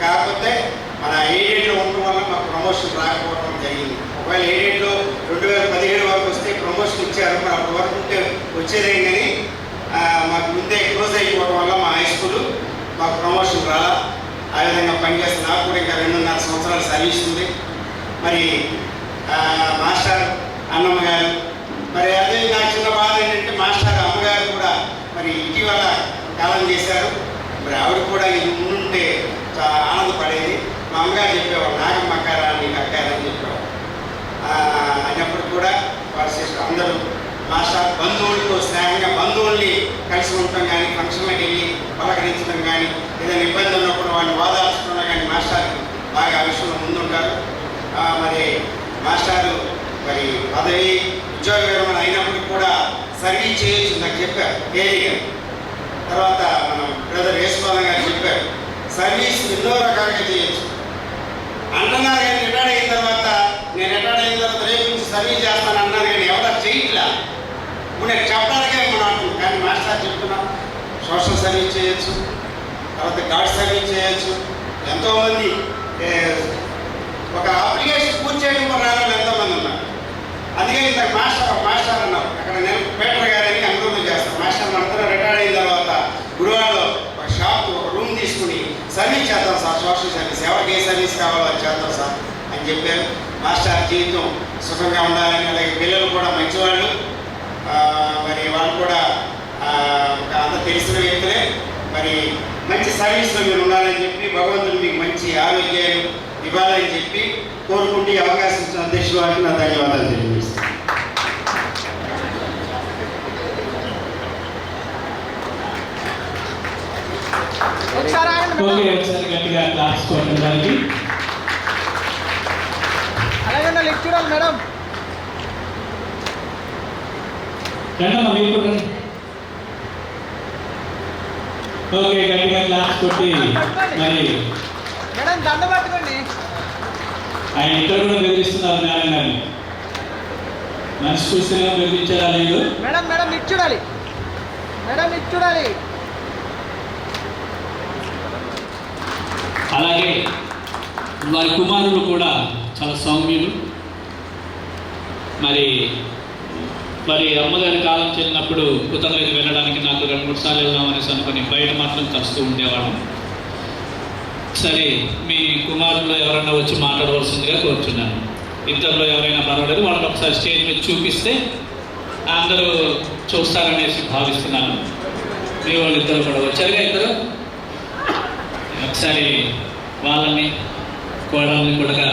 కాకపోతే మన ఎయిడెడ్లో ఉండటం వల్ల మాకు ప్రమోషన్ రాకపోవడం జరిగింది. ఒకవేళ ఎయిడెడ్లో 2017 వరకు వస్తే ప్రమోషన్ ఇచ్చారు, మరి అప్పటి వరకు ఉంటే వచ్చేదేం కానీ మాకు ముందే క్లోజ్ అయిపోవడం వల్ల మా హై స్కూల్ మాకు ప్రమోషన్ రాలా. ఆ విధంగా పనిచేస్తే నాకు కూడా ఇంకా 2.5 సంవత్సరాలు సర్వీస్ ఉంది. మరి మాస్టర్ అన్నమ్మ గారు, మరి అదే నాకు చిన్న బాధ ఏంటంటే మాస్టర్ అమ్మగారు కూడా మరి ఇటీవల కాలం చేశారు. మరి ఆవిడ కూడా ఇది ఉండుంటే చాలా ఆనందపడేది. మా అమ్మగారు చెప్పేవాళ్ళు, నాగమ్మ అక్కారా నీకు అక్కారని చెప్పేవాళ్ళు. అయినప్పుడు కూడా వారి సిస్టర్ అందరూ మాస్టర్ బంధువులతో స్నేహంగా బంధువుల్ని కలిసి ఉండటం కానీ, ఫంక్షన్లకు వెళ్ళి పలకరించడం కానీ, ఏదైనా ఇబ్బంది ఉన్నప్పుడు వాళ్ళని వాదాల్చుకున్నా కానీ మాస్టర్ బాగా ఆ విషయంలో ముందుంటారు. మరి మాస్టారు మరి పదవి ఉద్యోగ విరమణ అయినప్పటికీ కూడా సర్వీస్ చేయొచ్చు నాకు చెప్పారు కేజీ గారు. తర్వాత మనం బ్రదర్ వేసుకోవాల గారు చెప్పారు సర్వీస్ ఎన్నో రకాలుగా చేయొచ్చు అంటున్నారు. కానీ రిటైర్డ్ అయిన తర్వాత రేపు నుంచి సర్వీస్ చేస్తాను అన్నారు, కానీ ఎవరు చేయట్లా. ఇప్పుడు నేను చెప్పడానికే మనం అంటున్నాం, కానీ మాస్టర్ చెప్తున్నాం సోషల్ సర్వీస్ చేయొచ్చు, తర్వాత గాడ్ సర్వీస్ చేయొచ్చు. ఎంతోమంది ఒక అప్లికేషన్ పూర్తి చేయడం రావాలి ఎంతోమంది ఉన్నారు. అందుకే ఇంత మాస్టర్ అన్నారు, అక్కడ నేను పేటర్ గారని అనుభవం చేస్తాను. మాస్టర్ అందరూ రిటైర్డ్ అయిన తర్వాత గురువాడలో ఒక షాప్, ఒక రూమ్ తీసుకుని సర్వీస్ చేద్దాం సార్, సోషల్ సర్వీస్ ఎవరికి ఏ సర్వీస్ కావాలో అది చేద్దాం సార్ అని చెప్పారు. మాస్టర్ జీవితం సుఖంగా ఉండాలని, అలాగే పిల్లలు కూడా మంచివాళ్ళు, మరి వాళ్ళు కూడా అంత తెలిసిన వ్యక్తులే. మరి మంచి సర్వీస్లో మీరు ఉండాలని చెప్పి భగవంతుడు మీకు మంచి ఆరోగ్యాలు ఇవ్వాలని చెప్పి కోరుకుంటే అవకాశం ఇచ్చిన అధ్యక్షుడు వారికి నా ధన్యవాదాలు తెలియజేస్తాను.
గట్టిగా క్లాస్ కొట్టడానికి
అలాగే లెక్చరర్ చూడాలి మేడం.
రండమ్మా మీరు కూడా రండి. ఓకే, గట్టిగా క్లాస్ కొట్టి మరి
మేడం దండ పట్టుకోండి.
ఆయన ఇక్కడ కూడా బెదిరిస్తున్నారు మేడం గారిని. మనిషి చూస్తేనే బెదిరించారా లేదు?
మేడం మేడం ఇటు చూడాలి, మేడం ఇటు చూడాలి.
అలాగే వారి కుమారులు కూడా చాలా సౌమ్యులు. మరి అమ్మగారి కాలం చెందినప్పుడు కుతరలేదు వెళ్ళడానికి నాకు 2-3 సార్లు వెళ్దామనేసి అనుకుని బయట మాత్రం కలుస్తూ ఉండేవాడు. సరే, మీ కుమారుల్లో ఎవరైనా వచ్చి మాట్లాడవలసిందిగా కోరుచున్నాను. ఇద్దరిలో ఎవరైనా పర్వాలేదు, వాళ్ళని ఒకసారి స్టేజ్ మీద చూపిస్తే అందరూ చూస్తారనేసి భావిస్తున్నాను. మీ వాళ్ళు ఇద్దరు కూడా వచ్చారుగా, ఇద్దరు ఒకసారి వాళ్ళని కోడల్ని కూడా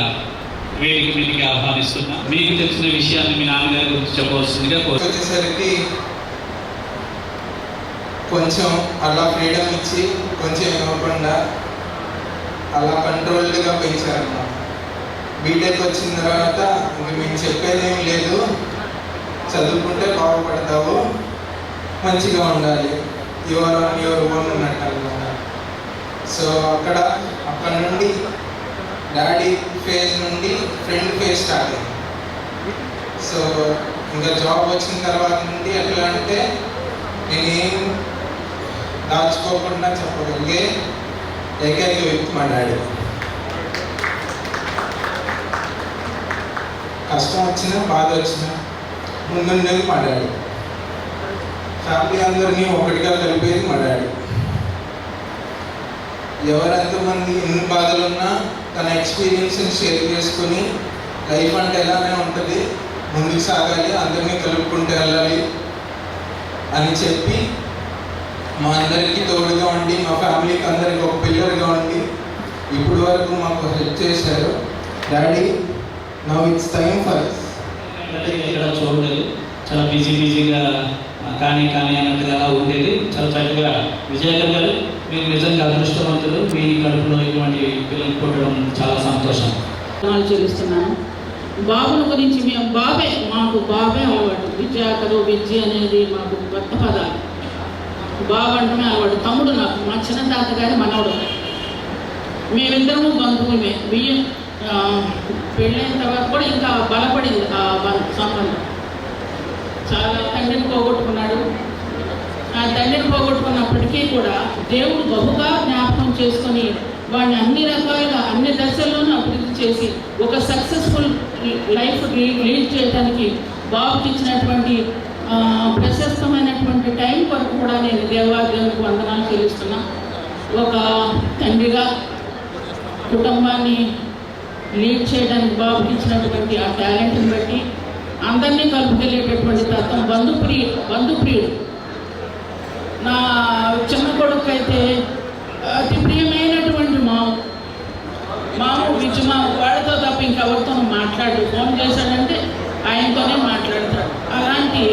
వేదిక మీదకి ఆహ్వానిస్తున్నా. మీకు తెలిసిన విషయాన్ని మీ నాన్నగారి గురించి చెప్పవలసిందిగా
వచ్చేసరికి కొంచెం అలా ఫ్రీడమ్ ఇచ్చి కొంచెం ఇవ్వకుండా అలా కంట్రోల్డ్గా పెంచారన్నమాట. బీటెక్ వచ్చిన తర్వాత మేము చెప్పేదేం లేదు, చదువుకుంటే బాగుపడతావు, మంచిగా ఉండాలి, యువర్ ఓన్ ఉన్నట్టు అనమాట. సో అక్కడ నుండి డాడీ ఫేజ్ నుండి ఫ్రెండ్ ఫేజ్ స్టార్ట్ అయింది. సో ఇంకా జాబ్ వచ్చిన తర్వాత నుండి ఎట్లా అంటే నేనేం దాచుకోకుండా చెప్పగలిగే ఏకైక వ్యక్తి మా డాడీ. కష్టం వచ్చినా బాధ వచ్చినా ముందుండేది మా డాడీ. ఫ్యామిలీ అందరినీ ఒకటిగా కలిపేది మా డాడీ. ఎవరెంతమంది ఎన్ని బాధలున్నా తన ఎక్స్పీరియన్స్ని షేర్ చేసుకుని లైఫ్ అంటే ఎలానే ఉంటుంది, ముందుకు సాగాలి, అందరినీ కలుపుకుంటూ వెళ్ళాలి అని చెప్పి మా అందరికీ తోడుగా ఉండి మా ఫ్యామిలీకి అందరికి ఒక పిల్లర్గా ఉండి ఇప్పుడు వరకు మాకు హెల్ప్ చేశారు. Daddy, now it's time for
ఇక్కడ చూడలేదు, చాలా బిజీగా కానీ అన్నట్టుగా అలా ఉండేది. చాలా చక్కగా విజయకర్ గారు, మీరు నిజంగా అదృష్టవంతులు. మీ కడుపులో ఇటువంటి పిల్లలు పుట్టడం చాలా సంతోషం.
చెల్లిస్తున్నాను. బాబుల గురించి మేము మాకు బాబే అలవాటు. విద్యాకరు విద్య అనేది మాకు కొత్త పదాలు. బాబు అంటమే అలవాటు. తమ్ముడు నాకు మా చిన్న తాతగారి మనవడు. మేమిద్దరము బంధువులమే. పెళ్ళైన తర్వాత కూడా ఇంకా బలపడింది ఆ సంబంధం. చాలా తండ్రిని పోగొట్టుకున్నాడు. ఆ తండ్రిని పోగొట్టుకున్నప్పటికీ కూడా దేవుడు బహుగా జ్ఞాపకం చేసుకొని వాడిని అన్ని రకాలుగా అన్ని దశల్లోనూ అభివృద్ధి చేసి ఒక సక్సెస్ఫుల్ లైఫ్ లీడ్ చేయడానికి బాబుకి ఇచ్చినటువంటి ప్రశస్తమైనటువంటి టైం కొరకు కూడా నేను దేవునికి వందనాలు చెల్లిస్తున్నా. ఒక తండ్రిగా కుటుంబాన్ని లీడ్ చేయడానికి బాబుకి ఇచ్చినటువంటి ఆ టాలెంట్ని బట్టి అందరినీ కలుపుకెళ్ళేటటువంటి తత్వం. బంధుప్రియుడు. నా చిన్న కొడుకు అయితే అతి ప్రియమైనటువంటి మాము విజయమాము. వాడితో తప్ప ఇంకెవరితోనూ మాట్లాడు. ఫోన్ చేశాడంటే ఆయనతోనే మాట్లాడతాడు. అలాంటి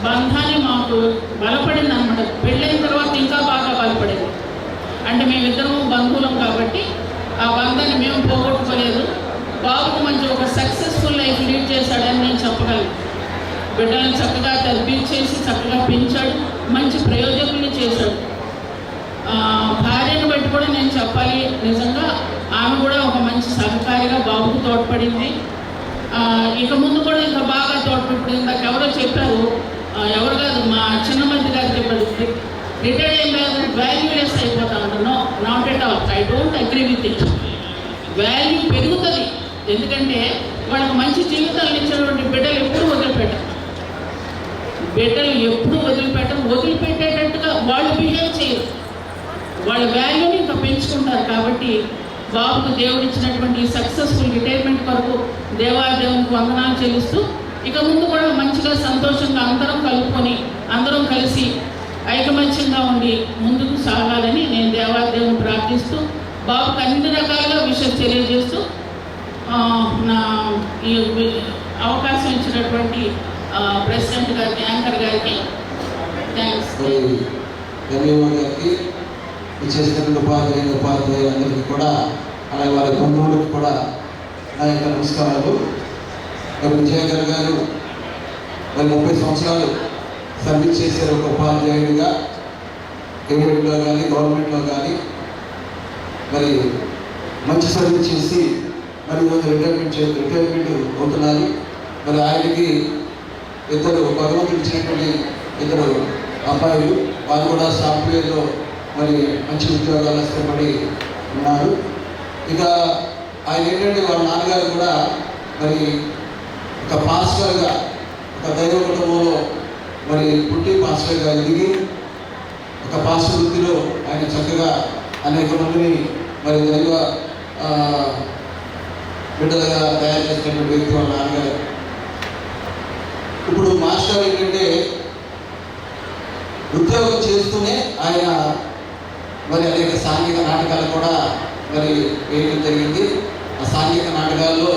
బంధాన్ని మాకు బలపడింది అన్నమాట. పెళ్ళైన తర్వాత ఇంకా బాగా బలపడింది. అంటే మేమిద్దరము బంధువులం కాబట్టి ఆ బంధాన్ని మేము పోగొట్టుకోలేదు. బాబుకు మంచి ఒక సక్సెస్ఫుల్ లైఫ్ లీడ్ చేశాడని నేను చెప్పగలను. బిడ్డలను చక్కగా తరబించేసి చక్కగా పెంచాడు, మంచి ప్రయోజకుల్ని చేశాడు. భార్యను బట్టి కూడా నేను చెప్పాలి, నిజంగా ఆమె కూడా ఒక మంచి సహకారిగా బాబుకు తోడ్పడింది. ఇక ముందు కూడా ఇంకా బాగా తోడ్పడింది. ఇందాక ఎవరో చెప్పారు, ఎవరు కాదు మా చిన్నమంది గారు చెప్పారు, రిటైర్డ్ అయిన తర్వాత వాల్యూలెస్ అయిపోతా ఉంటాను. Not at all, I don't agree with it. Value పెరుగుతుంది. ఎందుకంటే వాళ్ళకి మంచి జీవితాలను ఇచ్చినటువంటి బిడ్డలు ఎప్పుడూ వదిలిపెట్టరు. వదిలిపెట్టేటట్టుగా వాళ్ళు బిహేవ్ చేయరు. వాళ్ళ వాల్యూని ఇంకా పెంచుకుంటారు. కాబట్టి బాబుకు దేవుడు ఇచ్చినటువంటి సక్సెస్ఫుల్ రిటైర్మెంట్ కొరకు దేవునికి వందనాలు చెల్లిస్తూ ఇక ముందు కూడా మంచిగా సంతోషంగా అందరం కలుపుకొని అందరం కలిసి ఐకమత్యంగా ఉండి ముందుకు సాగాలని నేను దేవుని ప్రార్థిస్తూ బాబుకు అన్ని రకాలుగా విషయం తెలియజేస్తూ నా ఈ అవకాశం ఇచ్చినటువంటి ప్రెసిడెంట్ గారికి, యాంకర్ గారికి థ్యాంక్స్.
గారికి ఇచ్చేసినటువంటి ఉపాధ్యాయులందరికీ కూడా, అలాగే వారి బంధువులకు కూడా నా యొక్క నమస్కారాలు. విజయకర్ గారు మరి 30 సంవత్సరాలు సర్వీస్ చేశారు ఒక ఉపాధ్యాయుడిగా. ప్రైవేట్లో కానీ గవర్నమెంట్లో కానీ. మరి మంచి సర్వీస్ చేసి మరి ఈరోజు రిటైర్మెంట్ అవుతున్నారు. మరి ఆయనకి ఇద్దరు భగవంతుడు ఇచ్చినటువంటి ఇద్దరు అబ్బాయిలు, వాళ్ళు కూడా సాఫ్ట్వేర్లో మరి మంచి ఉద్యోగాలు స్థిరపడి ఉన్నారు. ఇక ఆయన ఏంటంటే వాళ్ళ నాన్నగారు కూడా మరి ఒక పాస్టర్గా, ఒక దైవ కుటుంబంలో మరి పుట్టి పాస్టర్గా ఎదిగి ఒక పాస్టర్ వృత్తిలో ఆయన చక్కగా అనేక మందిని మరి దైవ బిడ్డలుగా తయారు చేసినటువంటి వ్యక్తి వాళ్ళ నాన్నగారు. ఇప్పుడు మాస్టర్ ఏంటంటే ఉద్యోగం చేస్తూనే ఆయన మరి అనేక సాంఘిక నాటకాలు కూడా మరి వేయడం జరిగింది. ఆ సాంఘిక నాటకాల్లో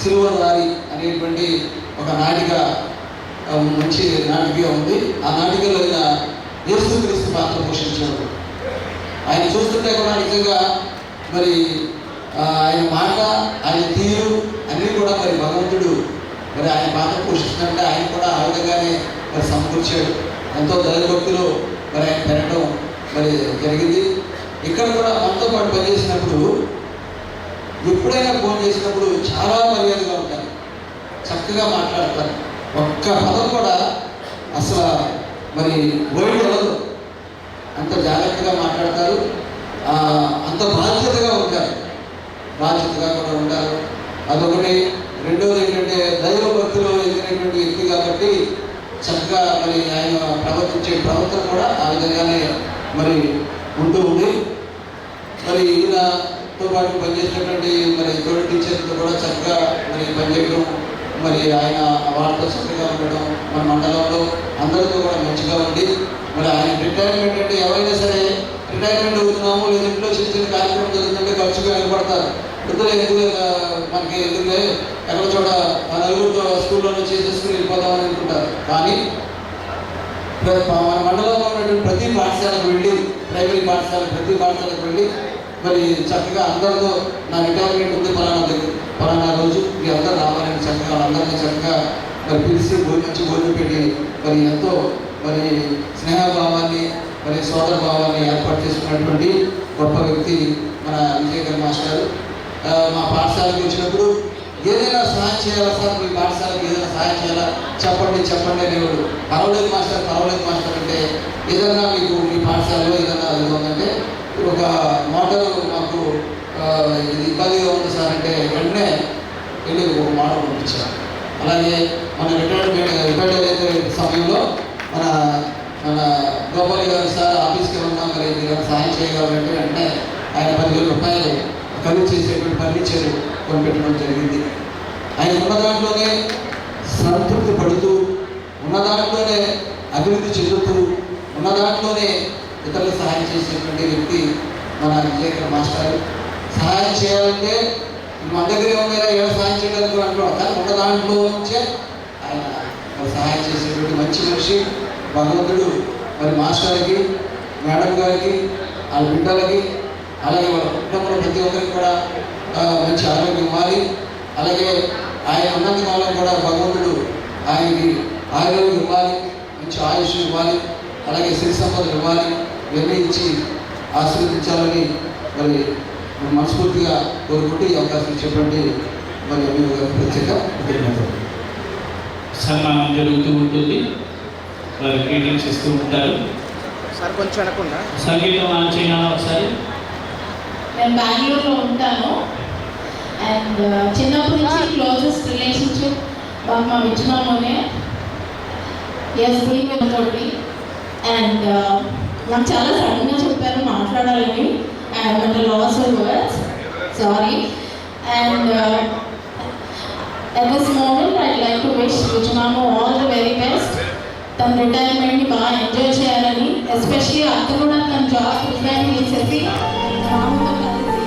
సిల్వర్దారి అనేటువంటి ఒక నాటిక మంచి నాటిక ఉంది. ఆ నాటికలో ఆయన యేసుక్రీస్తు పాత్ర పోషించారు. ఆయన చూస్తుంటే కూడా నిజంగా మరి ఆయన మాట, ఆయన తీరు అన్నీ కూడా మరి భగవంతుడు మరి ఆయన పాత్ర పోషిస్తుంటే ఆయన కూడా ఆ విధంగానే మరి సమకూర్చాడు. ఎంతో దైవభక్తిలో మరి ఆయన పెరగడం మరి జరిగింది. ఇక్కడ కూడా మనతో పాటు పనిచేసినప్పుడు ఎప్పుడైనా ఫోన్ చేసినప్పుడు చాలా మర్యాదగా ఉంటారు, చక్కగా మాట్లాడతారు. ఒక్క పదం కూడా అసలు మరి ఓడి వెళ్ళదు, అంత జాగ్రత్తగా మాట్లాడతారు, అంత బాధ్యతగా ఉంటారు, బాధ్యతగా కూడా ఉంటారు. అదొకటి. రెండోది ఏంటంటే దైవ భక్తిలో ఎదిగినటువంటి వ్యక్తి కాబట్టి చక్కగా మరి ఆయన ప్రవర్తించే ప్రవర్తన కూడా ఆ విధంగానే మరి ఉంటూ ఉంది. మరి ఈయనతో పాటు పనిచేసినటువంటి మరి తోటి టీచర్లతో కూడా చక్కగా మరి పనిచేయడం, మరి ఆయన వాళ్ళతో చక్కగా ఉండడం, మన మండలంలో అందరితో కూడా మంచిగా ఉండి మరి ఆయన రిటైర్మెంట్ అంటే ఎవరైనా సరే రిటైర్మెంట్ అవుతున్నాము లేదా ఇంట్లో చిన్న చిన్న కార్యక్రమం జరుగుతుంటే ఖర్చుగా వెళ్ళబడతారు. వృద్ధులు ఎందుకు మనకి ఎందుకు ఎక్కడ చోట నలుగురితో స్కూల్లోనే చేసేసుకుని వెళ్ళిపోతామని అనుకుంటారు. కానీ మన మండలంలో ఉన్నటువంటి ప్రతి పాఠశాలకు వెళ్ళి, ప్రైమరీ పాఠశాల ప్రతి పాఠశాలకు వెళ్ళి మరి చక్కగా అందరితో నా రిటైర్మెంట్ ఉంది పలానా రోజు మీ అందరూ రావాలని చక్కగా వాళ్ళందరినీ చక్కగా మరి పిలిచి మంచి భోజనం పెట్టి మరి ఎంతో మరి స్నేహభావాన్ని మరి సోదర భావాన్ని ఏర్పాటు చేసుకున్నటువంటి గొప్ప వ్యక్తి మన విజయకర్ మాస్టర్. మా పాఠశాలకు వచ్చినప్పుడు ఏదైనా సహాయం చేయాలా సార్, మీ పాఠశాలకు ఏదైనా సహాయం చేయాలా చెప్పండి అనేవాడు. పర్వాలేదు మాస్టర్ అంటే ఏదైనా మీకు మీ పాఠశాలలో ఏదైనా ఇది ఉందంటే ఒక మోటార్ మాకు ఇది ఇబ్బందిగా ఉంది సార్ అంటే వెంటనే వెళ్ళి ఒక మోటార్ పంపించారు. అలాగే మన రిటైర్డ్ అయితే సమయంలో మన గోపాల్ గారు సార్ ఆఫీస్కి ఉన్నాం, మరి మీరు సహాయం చేయగలరంటే వెంటనే ఆయన 10,000 రూపాయలు ఖరీదు చేసేటువంటి ఫర్నిచర్ కొనిపెట్టడం జరిగింది. ఆయన ఉన్న దాంట్లోనే సంతృప్తి పడుతూ, ఉన్న దాంట్లోనే అభివృద్ధి చెందుతూ, ఉన్న దాంట్లోనే ఇతరులకు సహాయం చేసేటువంటి వ్యక్తి మన విజయకర్ మాస్టర్. సహాయం చేయాలంటే మన దగ్గరే ఉండేలా ఏదో సహాయం చేయడానికి అంటున్నాం, కానీ ఉన్న దాంట్లో నుంచే ఆయన సహాయం చేసేటువంటి మంచి మనిషి. భగవంతుడు మరి మాస్టర్కి, మేడం గారికి, వాళ్ళ బిడ్డలకి, అలాగే వాళ్ళ కుటుంబంలో ప్రతి ఒక్కరికి కూడా మంచి ఆరోగ్యం ఇవ్వాలి. అలాగే ఆయన ఉన్నంత కాలం కూడా భగవంతుడు ఆయనకి ఆరోగ్యం ఇవ్వాలి, మంచి ఆయుష్ ఇవ్వాలి, అలాగే సిరి సంపదలు ఇవ్వాలి, ఇవన్నీ ఇచ్చి ఆశీర్వదించాలని మరి మనస్ఫూర్తిగా కోరుకుంటూ ఈ అవకాశం ఇచ్చేటువంటి మరి ప్రత్యేక కృతజ్ఞతలు.
సన్మానం జరుగుతూ ఉంటుంది, వారు గ్రీటింగ్స్ ఇస్తూ ఉంటారు.
సార్ కొంచెం అనకుండా
సంగీతం ఆన్ చేయాలి ఒకసారి.
నేను బెంగళూరులో ఉంటాను అండ్ చిన్నప్పటి నుంచి క్లోజెస్ట్ రిలేషన్షిప్ మా విజయమామనే తోటి. అండ్ నాకు చాలా సడన్గా చెప్పారు మాట్లాడాలని, and loss of words, sorry. And at this moment I'd like to wish Vijayamma all the very best. తన రిటైర్మెంట్ని బాగా ఎంజాయ్ చేయాలని, ఎస్పెషలీ అత్త కూడా తన జాబ్ రిజైన్ చేసేసి మామూలుగా కలిసి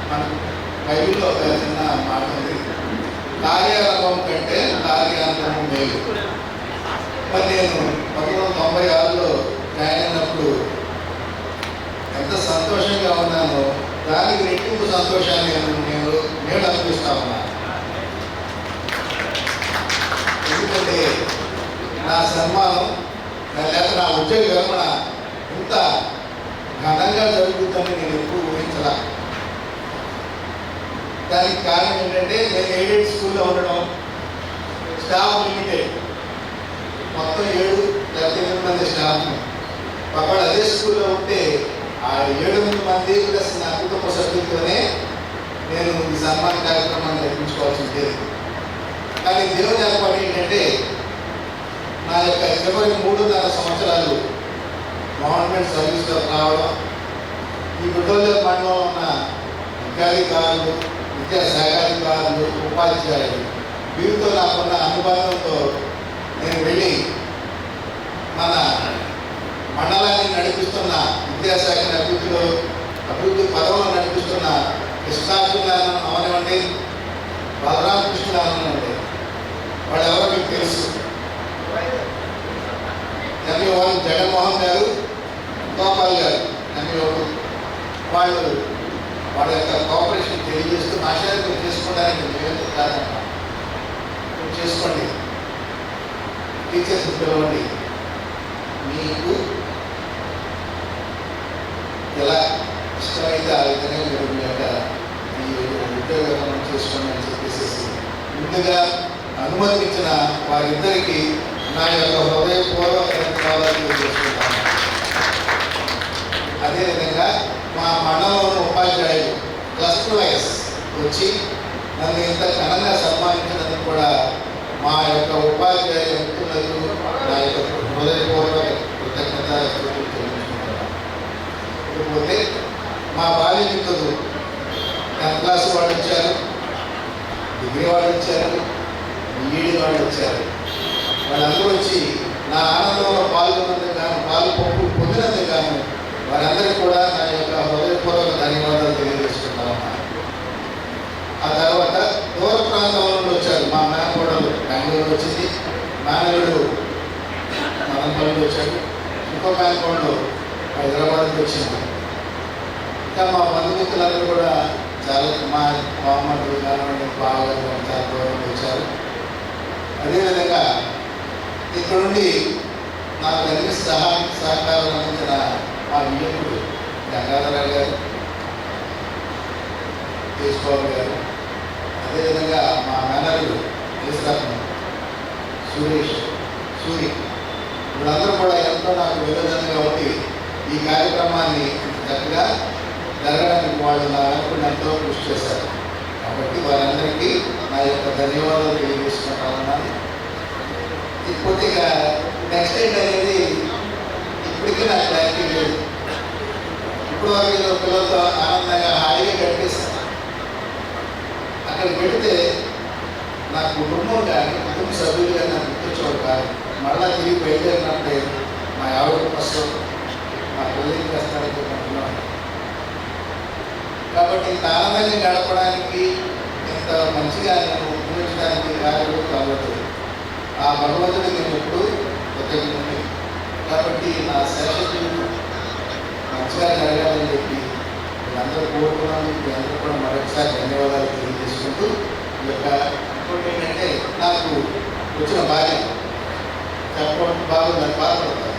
మన బైబిల్లో ఒక చిన్న మాట ఉంది, కార్యారంభం కంటే కార్యారంభం మేలు. మరి నేను 1996లో జాయిన్ అయినప్పుడు ఎంత సంతోషంగా ఉన్నానో దానికి రెట్టింపు సంతోషాన్ని నేను అనిపిస్తా ఉన్నాను. ఎందుకంటే నా సన్మానం లేక నా ఉద్యోగ విరమణ ఇంత ఘనంగా జరుగుతుందని నేను ఎప్పుడు ఊహించలా. దానికి కారణం ఏంటంటే నేను ఎయిడెడ్ స్కూల్లో ఉండడం, స్టాఫ్ లిమిటెడ్, మొత్తం 7 లేకపోతే 8 మంది స్టాఫ్. ఒకవేళ అదే స్కూల్లో ఉంటే ఆ 7 మంది ప్లస్ నా కుటుంబ సభ్యులతోనే నేను ఈ సన్మాన కార్యక్రమాన్ని నిర్మించుకోవాల్సి ఉండేది. కానీ దేవుని ఏర్పాటు ఏంటంటే నా యొక్క చివరి 3.5 సంవత్సరాలు గవర్నమెంట్ సర్వీస్లో రావడం, ఈ గుడ్డోళ్ళ మండలంలో ఉన్న విద్యాధికారులు, విద్యాశాఖాధికారులు, ఉపాధ్యాయులు వీరితో నాకున్న అనుబంధంతో నేను వెళ్ళి మన మండలాన్ని నడిపిస్తున్న విద్యాశాఖ అభివృద్ధి పదవులను నడిపిస్తున్న కృష్ణార్జునాలను అవనివ్వండి, బలరామకృష్ణులను అవనివ్వండి, వాళ్ళు ఎవరో మీకు తెలుసు. ఎంఈఓ జగన్మోహన్ గారు, గోపాల్ గారు ఎంఈఓ, వాళ్ళ యొక్క కోఆపరేషన్ తెలియజేస్తూ ఆశయాలు చేసుకోవడానికి మేము కాదన్నా, చేసుకోండి, టీచర్స్ పిలవండి, మీకు ఎలా ఇష్టమైతే ఆ విధంగా మీరు మీ యొక్క ఈ ఉద్యోగం చేసుకోండి అని చెప్పేసి ముందుగా అనుమతించిన వారిద్దరికీ నా యొక్క హృదయపూర్వక ధన్యవాదాలు చేసుకుంటాను. అదేవిధంగా మా మండలంలోని ఉపాధ్యాయులు +2 వైస్ వచ్చి నన్ను ఇంత ఘనంగా సన్మానించినందుకు కూడా మా యొక్క ఉపాధ్యాయుల మిత్రులకు నా యొక్క హృదయపూర్వక కృతజ్ఞతలు తెలుసుకుంటున్నాను. ఇకపోతే మా బాల్య మిత్రులు 10th క్లాస్ వాళ్ళు వచ్చారు, డిగ్రీ వాళ్ళు వచ్చారు, బీఈడీ వాళ్ళు వచ్చారు. వాళ్ళందరూ వచ్చి నా ఆనందంలో పాల్గొన్నందుకు పొందినందుకు గాను వారందరికీ కూడా నా యొక్క హృదయపూర్వక ధన్యవాదాలు తెలియజేసుకుంటాను. ఆ తర్వాత దూర ప్రాంతంలో నుండి వచ్చారు. మా మేనకోడలు బెంగళూరు వచ్చింది, మేనలుడు మదనపల్లి వచ్చాడు, ఇంకో మేనకోడలు హైదరాబాద్కి వచ్చింది. ఇంకా మా బంధుమిత్రులందరూ కూడా చాలా మా బామ్మలు కానివ్వండి, బావగారు చాలా దూరం వచ్చారు. అదేవిధంగా ఇక్కడ నుండి నాకు అన్ని సహకారం అందించిన మా విజయకుడు గంగాధరరావు గారు, కేశబాబు గారు, అదేవిధంగా మా మేనరుడు ఈశ్వరత్నం, సూరి, వీళ్ళందరూ కూడా ఎంతో నాకు విరోధంగా ఉండి ఈ కార్యక్రమాన్ని చక్కగా జరగడానికి వాళ్ళు నా వెనుక ఎంతో కృషి చేశారు. కాబట్టి వారందరికీ నా యొక్క ధన్యవాదాలు తెలియజేసుకుంటామన్నాను. ఇప్పుడు ఇక నెక్స్ట్ డేట్ అనేది ఇప్పటికీ నాకు క్లారిటీ లేదు. ఇప్పుడు వరకు పిల్లలతో ఆనందంగా హాయిగా గడిపిస్తాను. అక్కడికి వెళితే నా కుటుంబం కానీ కుటుంబ సభ్యులు కానీ నాకు గుర్తించడం కాదు. మళ్ళా తిరిగి బయలుదేరినప్పుడే మా ఆవిడ కోసం మా పిల్లలకి వస్తారని అనుకుంటున్నాను. కాబట్టి ఇంత ఆనందంగా గడపడానికి, ఇంత మంచిగా నేను ఉపయోగించడానికి రాగలదు కాబట్టి ఆ భగవంతుడికి నేను ఎప్పుడు కృతజ్ఞుడిని. కాబట్టి నా శేషజీవులు మంచిగా జరగాలని చెప్పి మీరందరూ కోరుకున్నాను. మీ అందరూ కూడా మరొకసారి ధన్యవాదాలు తెలియజేసుకుంటూ ఈ యొక్క ఇంకోటి ఏంటంటే నాకు వచ్చిన భార్య చెప్పడం బాగుందని బాధపడతాను.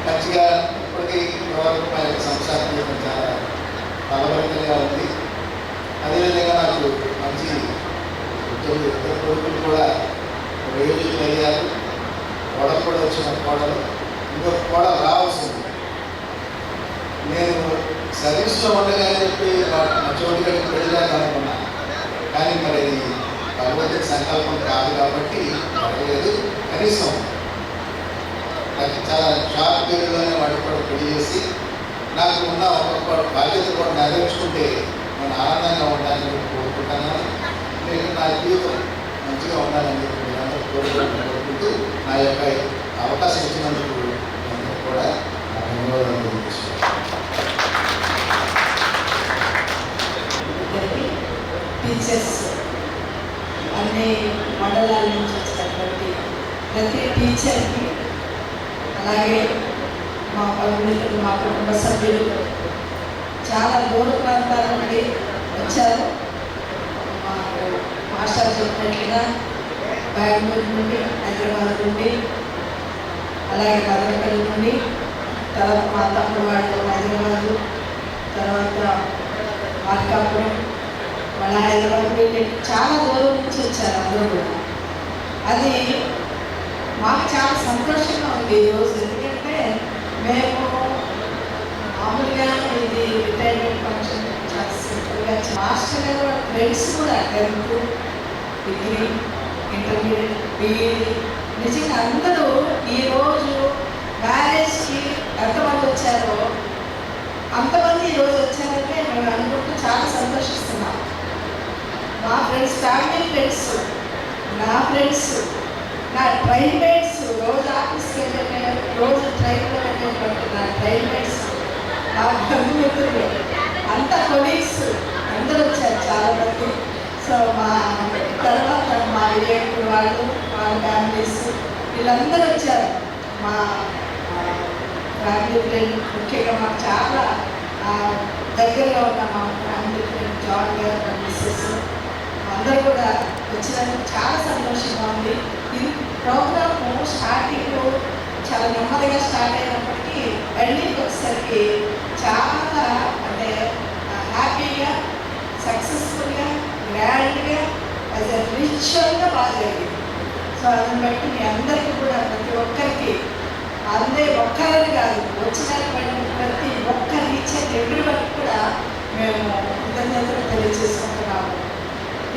మంచిగా ఇప్పటికీ వరకు మా యొక్క సంసార జీవితం చాలా బలభరితంగా ఉంది. అదేవిధంగా నాకు మంచి ఇద్దరు కొడుకులు కూడా వయోజులు అయ్యారు. కోడలు కూడా వచ్చిన కోడలు, ఇంకొక కోడలు రావాల్సింది. నేను సర్వీస్లో ఉండగానే చెప్పి చోటుగడికి వెళ్ళాను అనుకున్నాను. కానీ మరి అది భగవద్గీత సంకల్పం కాదు కాబట్టి అడగలేదు. కనీసం నాకు చాలా షార్ట్ పీరియడ్లోనే వాటికి కూడా పెళ్లి చేసి నాకు ఉన్న ఒక్కొక్క బాధ్యత కూడా నెరవేర్చుకుంటే నేను ఆనందంగా ఉండాలని కోరుకుంటున్నాను. నేను నా జీవితం మంచిగా ఉండాలని చెప్పి మీరందరూ కోరుకుంటూ నా యొక్క అవకాశం ఇచ్చినందుకు అందరూ కూడా
ధన్యవాదాలు తెలియజేస్తున్నాను.
టీచర్స్ అన్ని మండలాల నుంచి వచ్చినటువంటి ప్రతి టీచర్కి, అలాగే మా పలువురు మా కుటుంబ సభ్యులు చాలా దూర ప్రాంతాల నుండి వచ్చారు. మాకు మాస్టర్ చెప్పినట్లుగా బెంగళూరు నుండి, హైదరాబాద్ నుండి, అలాగే మదనపల్లి నుండి, తర్వాత మా తమ్ముడు వాళ్ళు హైదరాబాదు, తర్వాత మార్కాపురం, మళ్ళీ హైదరాబాద్ వెళ్ళి చాలా దూరం నుంచి వచ్చారు అందరూ కూడా. అది మాకు చాలా సంతోషంగా ఉంది ఈరోజు. ఎందుకంటే మేము మామూలుగా ఇది రిటైర్మెంట్ ఫంక్షన్ చాలా సింపుల్గా మాస్టర్ గారు ఫ్రెండ్స్ కూడా 10th, డిగ్రీ, ఇంటర్మీడియట్, బీఈడి నిజంగా అందరూ ఈరోజు మ్యారేజ్కి ఎంతమంది వచ్చారో అంతమంది ఈరోజు వచ్చారంటే మేము అనుకుంటూ చాలా సంతోషిస్తున్నాం. మా ఫ్రెండ్స్, ఫ్యామిలీ ఫ్రెండ్స్, నా ఫ్రెండ్స్, నా ట్రైన్ మేట్స్, రోజు ఆఫీస్కి వెళ్ళే రోజు ట్రైన్లో వెళ్ళేటువంటి నా ట్రైన్ మేట్స్, నా బంధుమిత్రులు, అంతా కొలీగ్స్ అందరూ వచ్చారు చాలామంది. సో మా తర్వాత మా రిలేటివ్ వాళ్ళు, వాళ్ళ ఫ్యామిలీస్ వీళ్ళందరూ వచ్చారు. మా ఫ్యామిలీ ఫ్రెండ్ ముఖ్యంగా మాకు చాలా దగ్గరలో ఉన్న మా ఫ్యామిలీ ఫ్రెండ్ జాన్ గారు, మా మిస్సెస్ అందరూ కూడా వచ్చినందుకు చాలా సంతోషంగా ఉంది. ఇది ప్రోగ్రాము స్టార్టింగ్ చాలా నెమ్మదిగా స్టార్ట్ అయినప్పటికీ ఎండింగ్కి వచ్చేసరికి చాలా అంటే హ్యాపీగా, సక్సెస్ఫుల్గా, గ్రాండ్గా, యాజ్ ఎ రిచువల్గా బాగా జరిగింది. సో అందుని బట్టి మీ అందరికీ కూడా ప్రతి ఒక్కరికి అందే ఒక్కరని కాదు, వచ్చినటువంటి ప్రతి ఒక్క రీచర్ ఎవరి వరకు కూడా మేము కృతజ్ఞతలు తెలియజేసుకుంటున్నాము.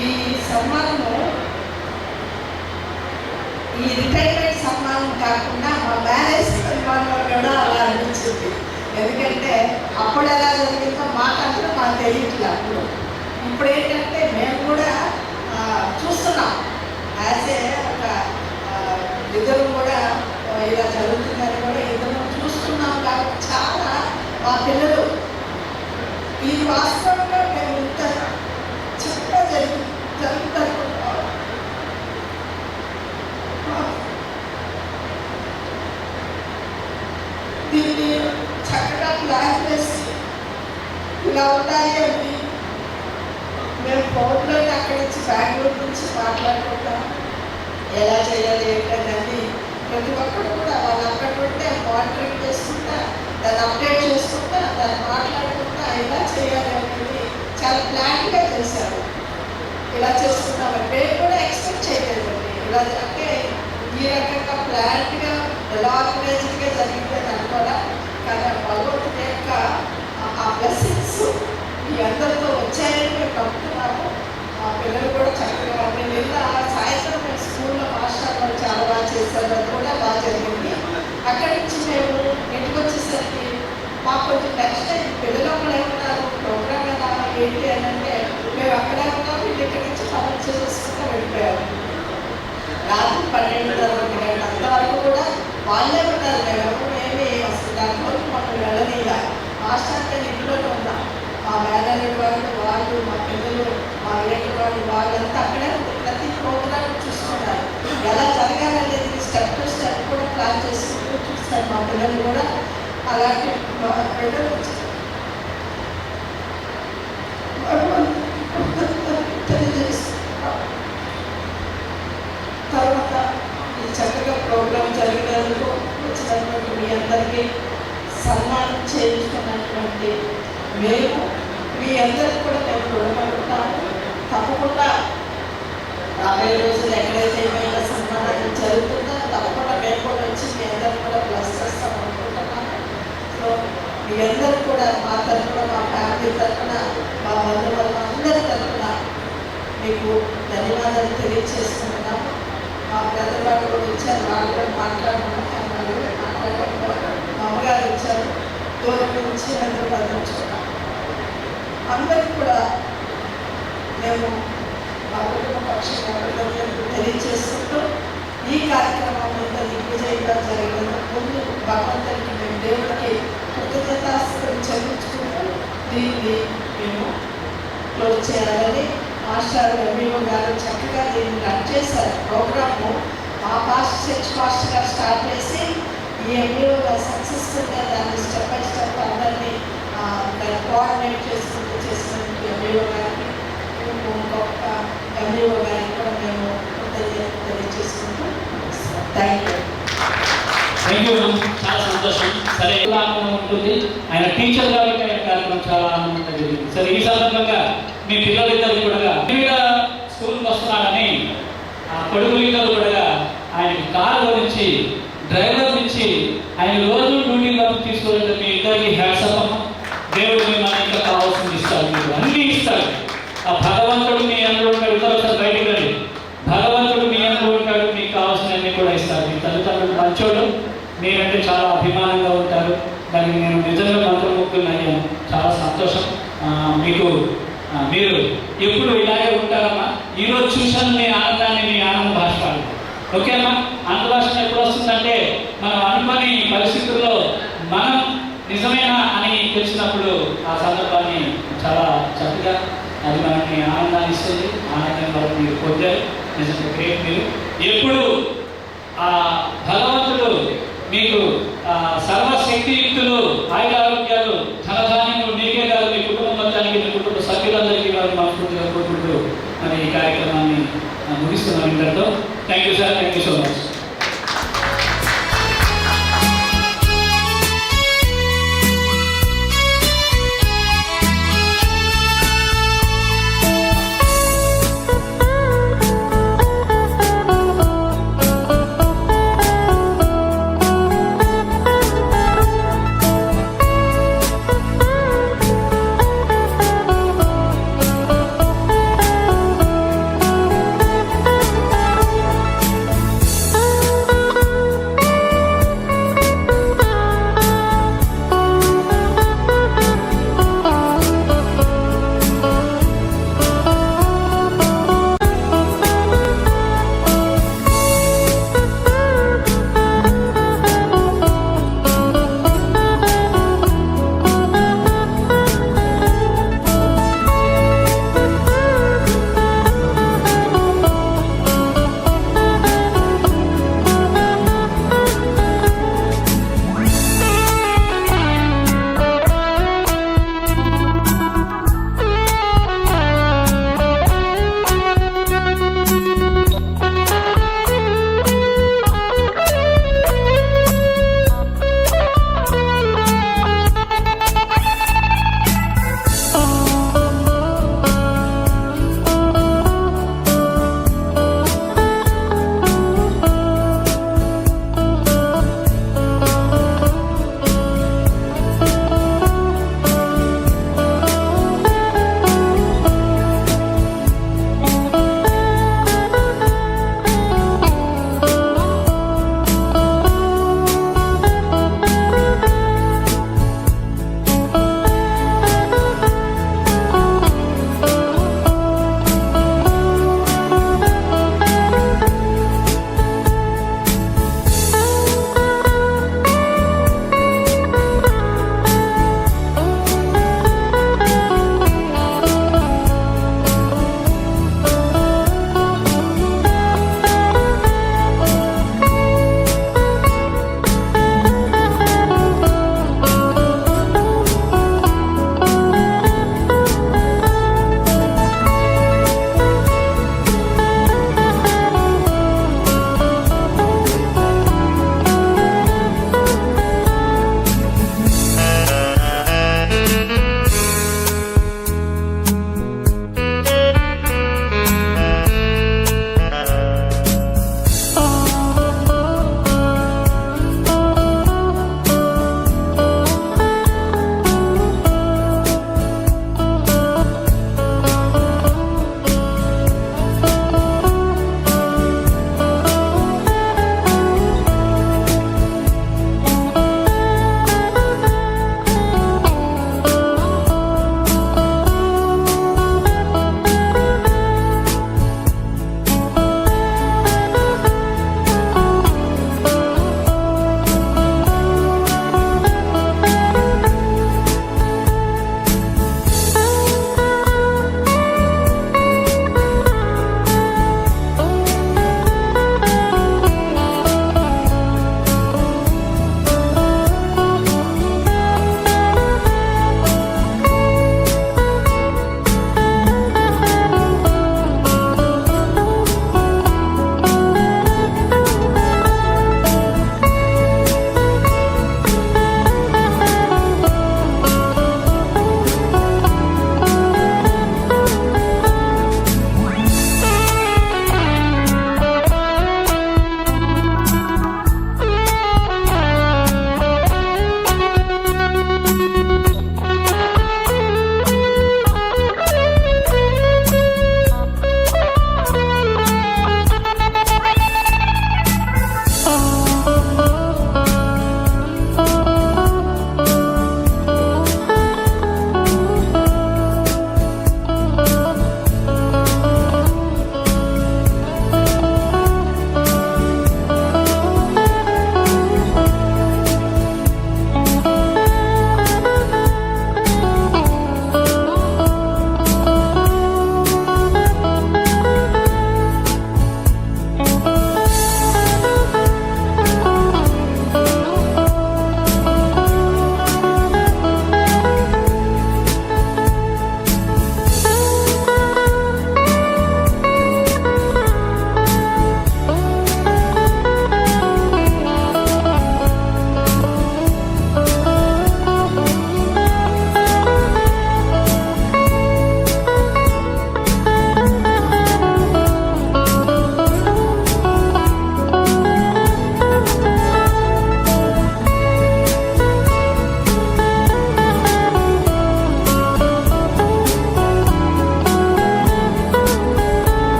ఈ సన్మానము, ఈ రిటైర్మెంట్ సన్మానం కాకుండా మా మ్యారేజ్ సన్మానంలో కూడా అలా అనిపించింది. ఎందుకంటే అప్పుడు ఎలా జరిగిందో మాకంటే మాకు తెలియట్లేదు. అప్పుడు ఇప్పుడు ఏంటంటే మేము కూడా చూస్తున్నాం, యాజ్ ఏ ఒక ఇద్దరు కూడా ఇలా జరుగుతుందని కూడా ఇద్దరు చూస్తున్నాం. కాబట్టి చాలా మా పిల్లలు ఈ వాస్తవంగా మేము ఇంత చక్కగా జరుగుతారు. దీన్ని చక్కగా ప్లాన్ చేసి ఇలా ఉండాలి అని మేము ఫోన్లో అక్కడి నుంచి బెంగళూరు నుంచి మాట్లాడుకుంటాం, ఎలా చేయాలి ఏంటని. ప్రతి ఒక్కరు కూడా వాళ్ళు అక్కడ ఉంటే మానిటరింగ్ చేసుకుంటా, దాన్ని అప్డేట్ చేసుకుంటా, దాన్ని మాట్లాడుకుంటా ఎలా చేయాలి అనేది చాలా ప్లాన్గా చేశారు. ఇలా చేసుకుంటామని మేము కూడా ఎక్స్పెక్ట్ చేయలేదండి. ఇలా అంటే ఈ రకంగా ప్లాన్గా ఎలా ఆర్గనైజ్డ్గా జరిగిందని అనుకోవడం. కానీ భగవంతుని యొక్క ఆ బ్లెస్సింగ్స్ ఈ అందరితో వచ్చాయని మేము నమ్ముతున్నాము. మా పిల్లలు కూడా చక్కగా మేము నిన్న సాయంత్రం మేము స్కూల్లో మాస్టర్ వాళ్ళు చాలా బాగా చేశారు, అది కూడా బాగా జరిగింది. అక్కడి నుంచి మేము ఇంటికి వచ్చేసరికి మాకు కొంచెం టెన్షన్ అయింది. పిల్లలు అక్కడ ఏమన్నారు, ప్రోగ్రామ్ ఎలా ఏంటి అని అంటే మేము అక్కడే ఉన్నాం, వీళ్ళు ఇక్కడి నుంచి పనులు చేసుకుంటూ వెళ్ళిపోయాము. రాత్రి 12:30 అంతవరకు కూడా వాళ్ళే ఉన్నారు. మేము ఏమి అసలు దాంట్లో మమ్మల్ని వెళ్ళనీలా. మాస్టర్ అంటే ఇంట్లోనే ఉన్నాం. మా మేనేజర్ వాళ్ళు, మా పిల్లలు, మా రిలేటివ్ వాళ్ళు, వాళ్ళంతా అక్కడే ప్రతి ప్రోగ్రామ్ చూసుకున్నారు. ఎలా జరగాలనేది స్టెప్ టు స్టెప్ కూడా ప్లాన్ చేసుకుంటూ చూస్తారు మా పిల్లలు కూడా. అలాంటి మా పిల్లలు తెలియజేస్తున్నారు. తర్వాత ఈ చక్కగా ప్రోగ్రాం జరిగినందుకు వచ్చినటువంటి మీ అందరికీ సన్మానం చేయించుకున్నటువంటి మేము మీ అందరికీ కూడా మేము రుణపడుతున్నాము. తప్పకుండా రాబోయే రోజులు ఎక్కడైతే ఏమైనా సన్మానం జరుగుతుందో తప్పకుండా మేము కూడా వచ్చి మీ అందరికీ కూడా ప్లస్ చేస్తాం అనుకుంటున్నాము. సో మీ అందరూ కూడా మా తరఫున, మా ఫ్యామిలీ తరఫున, మా బంధువులు అందరి తరఫున మీకు ధన్యవాదాలు తెలియజేస్తున్నాము. మా బ్రదర్ వాళ్ళు కూడా వచ్చారు, వాళ్ళు కూడా మాట్లాడుకుంటున్నారు. మా అమ్మగారు వచ్చారు, దూరం నుంచి హైదరాబాద్ నుంచి. అందరికీ కూడా మేము మా కుటుంబ పక్షంగా తెలియజేసుకుంటూ ఈ కార్యక్రమం అంతా దిగ్విజయంగా జరిగినందుకు ముందు భగవంతుడికి మేము దేవుడికి
దీన్ని మేము క్లోజ్ చేయాలని మాస్టర్ ఎంఈఓ గారు చక్కగా దీన్ని రన్ చేశారు ప్రోగ్రాము. మా పాస్ట్ చర్చ్ పాస్ట్ గారు స్టార్ట్ చేసి ఈ ఎంఈఓ గారు సక్సెస్ఫుల్గా దాన్ని స్టెప్ బై స్టెప్ అందరినీ దాన్ని కోఆర్డినేట్ చేసుకుంటూ చేసినందుకు ఎంఈఓ గారికి గొప్ప ఎంఈఓ గారికి కూడా మేము తెలియజేసుకుంటూ థ్యాంక్ యూ.
Thank you. చాలా సంతోషం. సరే, ఎలా ఆనందం ఉంటుంది. ఆయన టీచర్ కాబట్టి ఆయన కార్యక్రమం చాలా ఆనందంగా జరిగింది. సరే, ఈ సందర్భంగా మీ పిల్లలిద్దరు కూడా స్కూల్కి వస్తున్నాడని ఆ కొడుకులిద్దరు కూడా ఆయనకి కారు గురించి డ్రైవర్ నుంచి ఆయన రోజు డ్యూటీలోకి తీసుకువెళ్తే మీ ఇద్దరికి హ్యాట్సప్ అమ్మ. దేవుడు మిమ్మల్ని ఇంకా కావాల్సింది ఇస్తాడు, మీకు అన్నీ ఇస్తాడు. ఆ భగవంతుడు మీ అందరూ ఉంటాడు. ఇద్దరు ఒకసారి బయటికి రండి. భగవంతుడు మీ అందరూ ఉంటాడు, మీకు కావాల్సినవన్నీ కూడా ఇస్తాడు. మీ తల్లిదండ్రులు మంచోడు, మీరంటే చాలా అభిమానంగా ఉంటారు. దానికి నేను నిజంగా మంత్రముగ్ధులను అయ్యాను. చాలా సంతోషం. మీరు ఎప్పుడు ఇలాగే ఉంటారమ్మా. ఈరోజు చూశాను మీ ఆనందాన్ని, మీ ఆనంద భాషపాలు. ఓకే అమ్మా. ఆనంద భాష ఎప్పుడు వస్తుందంటే మనం అనుకోని పరిస్థితుల్లో మనం నిజమేనా అని తెలిసినప్పుడు ఆ సందర్భాన్ని చాలా చక్కగా అది మనకి ఆనందాన్ని ఇస్తుంది. ఆనందాన్ని వరకు మీరు పొందారు. నిజంగా గ్రేట్. మీరు ఎప్పుడు ఆ భగవంతుడు మీకు సర్వశక్తియుక్తులు, ఆయుధ ఆరోగ్యాలు, ధనధాన్యములు మీకే కాదు మీ కుటుంబ మొత్తానికి, మీ కుటుంబ సభ్యులందరికీ వారు మనస్ఫూర్తిగా కోరుకుంటూ మరి ఈ కార్యక్రమాన్ని ముగిస్తున్నాం ఇంతటితో. Thank you sir. Thank you so much.